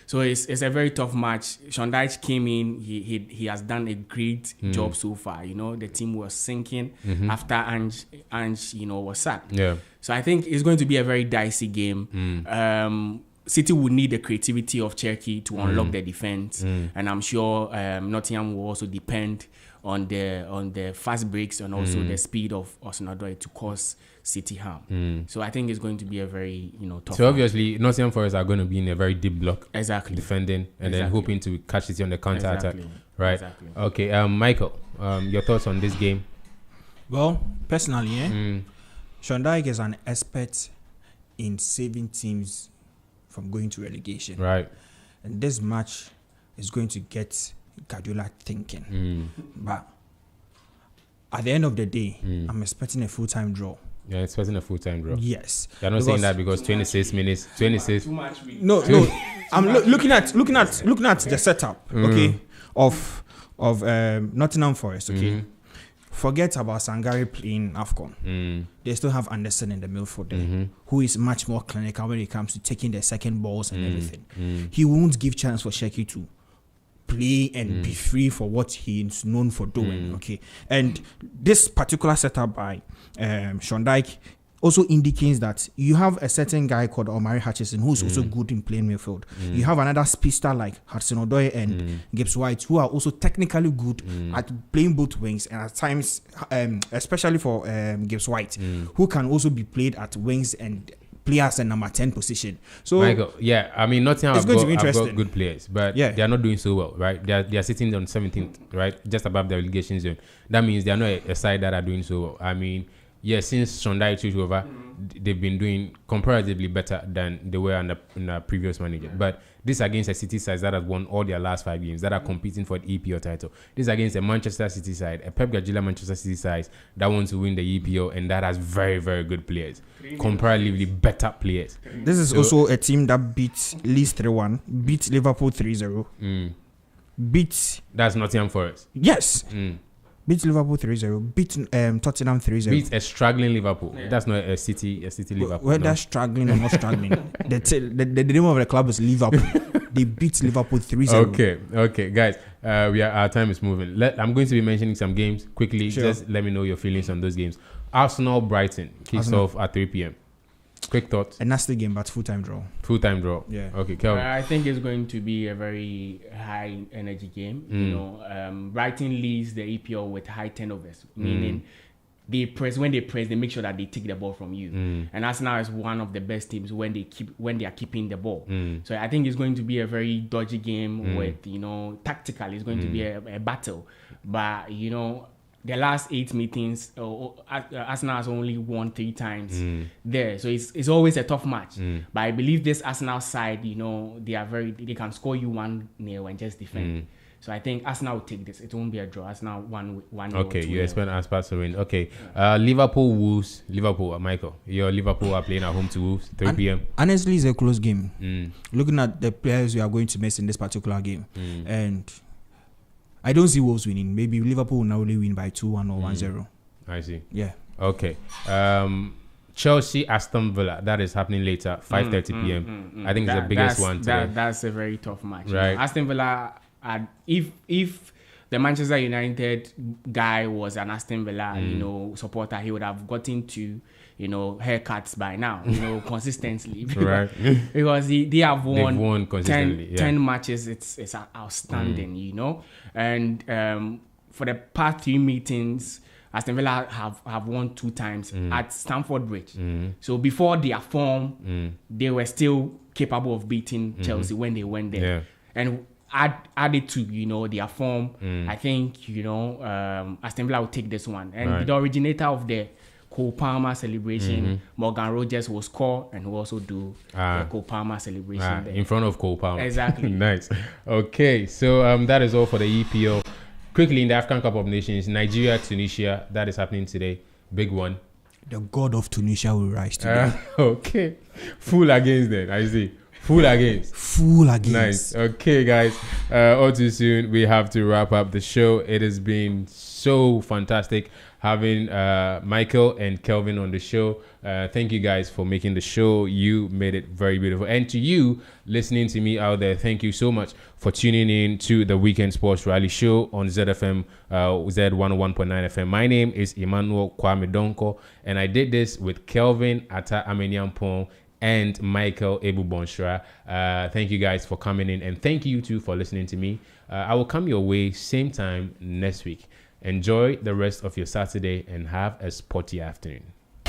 So it's a very tough match. Sondijk came in. He has done a great job so far. The team was sinking after Ange was sacked. Yeah. So I think it's going to be a very dicey game. City will need the creativity of Cherki to unlock the defense, and I'm sure Nottingham will also depend on the fast breaks and also the speed of Hudson-Odoi to cause City harm. So I think it's going to be a very tough.
So obviously Nottingham Forest are going to be in a very deep block,
defending
and then hoping to catch City on the counter attack. Right.
Exactly.
Okay. Michael, your thoughts on this game?
Well, personally, Sondijk is an expert in saving teams from going to relegation.
Right.
And this match is going to get Guardiola thinking. But at the end of the day, I'm expecting a full-time draw.
You're expecting a full-time draw?
Yes.
You're not saying that because 26 minutes, 26.
No. I'm looking at the setup, okay, of Nottingham Forest, okay. Forget about Sangare playing AFCON. They still have Anderson in the midfield there, who is much more clinical when it comes to taking the second balls and everything. He won't give chance for Cherki to play and be free for what he's known for doing. Okay, and this particular setup by Sondijk also indicates that you have a certain guy called Omari Hutchinson who's also good in playing midfield. You have another speedster like Hudson-Odoi and Gibbs White who are also technically good at playing both wings, and at times, especially for Gibbs White, who can also be played at wings and play as a number 10 position. So
Michael, I mean, Nottingham have got good players, but they are not doing so well, right? They are sitting on 17th, right, just above the relegation zone. That means they are not a side that are doing so well. I mean, since Sondijk took over, they've been doing comparatively better than they were in the previous manager. But this against a City side that has won all their last 5 games, that are competing for the EPL title. This against a Manchester City side, a Pep Guardiola Manchester City side that wants to win the EPL, and that has very, very good players, comparatively better players.
This is also a team that beat Leeds 3-1, beat Liverpool 3-0,
That's Nottingham Forest.
Yes. Beat Liverpool 3-0. Beat Tottenham 3-0.
Beat a struggling Liverpool. That's not a City Liverpool.
Whether struggling or not struggling, the name of the club is Liverpool. They beat Liverpool 3-0.
Okay, guys. Our time is moving. I'm going to be mentioning some games quickly.
Sure.
Just let me know your feelings on those games. Arsenal Brighton kicks off at 3 p.m. Quick thoughts.
A nasty game, but full-time draw.
Full-time draw.
Yeah.
Okay, Kelvin.
I think it's going to be a very high energy game. Brighton leads the EPL with high turnovers, meaning they make sure that they take the ball from you. And Arsenal is one of the best teams when they are keeping the ball. So I think it's going to be a very dodgy game with tactically it's going to be a battle, but the last 8 meetings, Arsenal has only won 3 times there. So it's always a tough match. But I believe this Arsenal side, they can score you 1-0 and just defend. So I think Arsenal will take this. It won't be a draw. Arsenal 1-0.
Okay, you expect Arsenal to win. Okay. Liverpool Wolves. Michael. Your Liverpool are playing at home to Wolves, 3 p.m.
Honestly, it's a close game. Looking at the players we are going to miss in this particular game. And I don't see Wolves winning. Maybe Liverpool will now only win by 2-1 or 1-0.
I see.
Yeah.
Okay. Chelsea, Aston Villa. That is happening later, 5:30 p.m. I think it's the biggest one today.
That's a very tough match.
Right.
Aston Villa, if the Manchester United guy was an Aston Villa, supporter, he would have gotten to, haircuts by now, consistently.
Right.
Because they have won,
They've won consistently,
10 matches. It's outstanding, And for the past 3 meetings, Aston Villa have won 2 times at Stamford Bridge. So before their form, they were still capable of beating Chelsea when they went there.
Yeah.
And added to their form, I think Aston Villa will take this one. And the originator of the Cole Palmer celebration, Morgan Rogers, will score and will also do the Cole Palmer celebration there.
In front of Cole Palmer.
Exactly.
Nice. Okay, so that is all for the EPL. Quickly, in the African Cup of Nations, Nigeria, Tunisia, that is happening today. Big one.
The god of Tunisia will rise today.
Okay. Full against them, I see. Full against.
Full against.
Nice. Okay, guys. All too soon, we have to wrap up the show. It has been so fantastic having Michael and Kelvin on the show. Thank you guys for making the show. You made it very beautiful. And to you listening to me out there, thank you so much for tuning in to the Weekend Sports Rally Show on ZFM, Z101.9 FM. My name is Emmanuel Kwame Donko, and I did this with Kelvin Ata Amenyampong and Michael Ebubonshra. Thank you guys for coming in, and thank you too for listening to me. I will come your way same time next week. Enjoy the rest of your Saturday and have a sporty afternoon.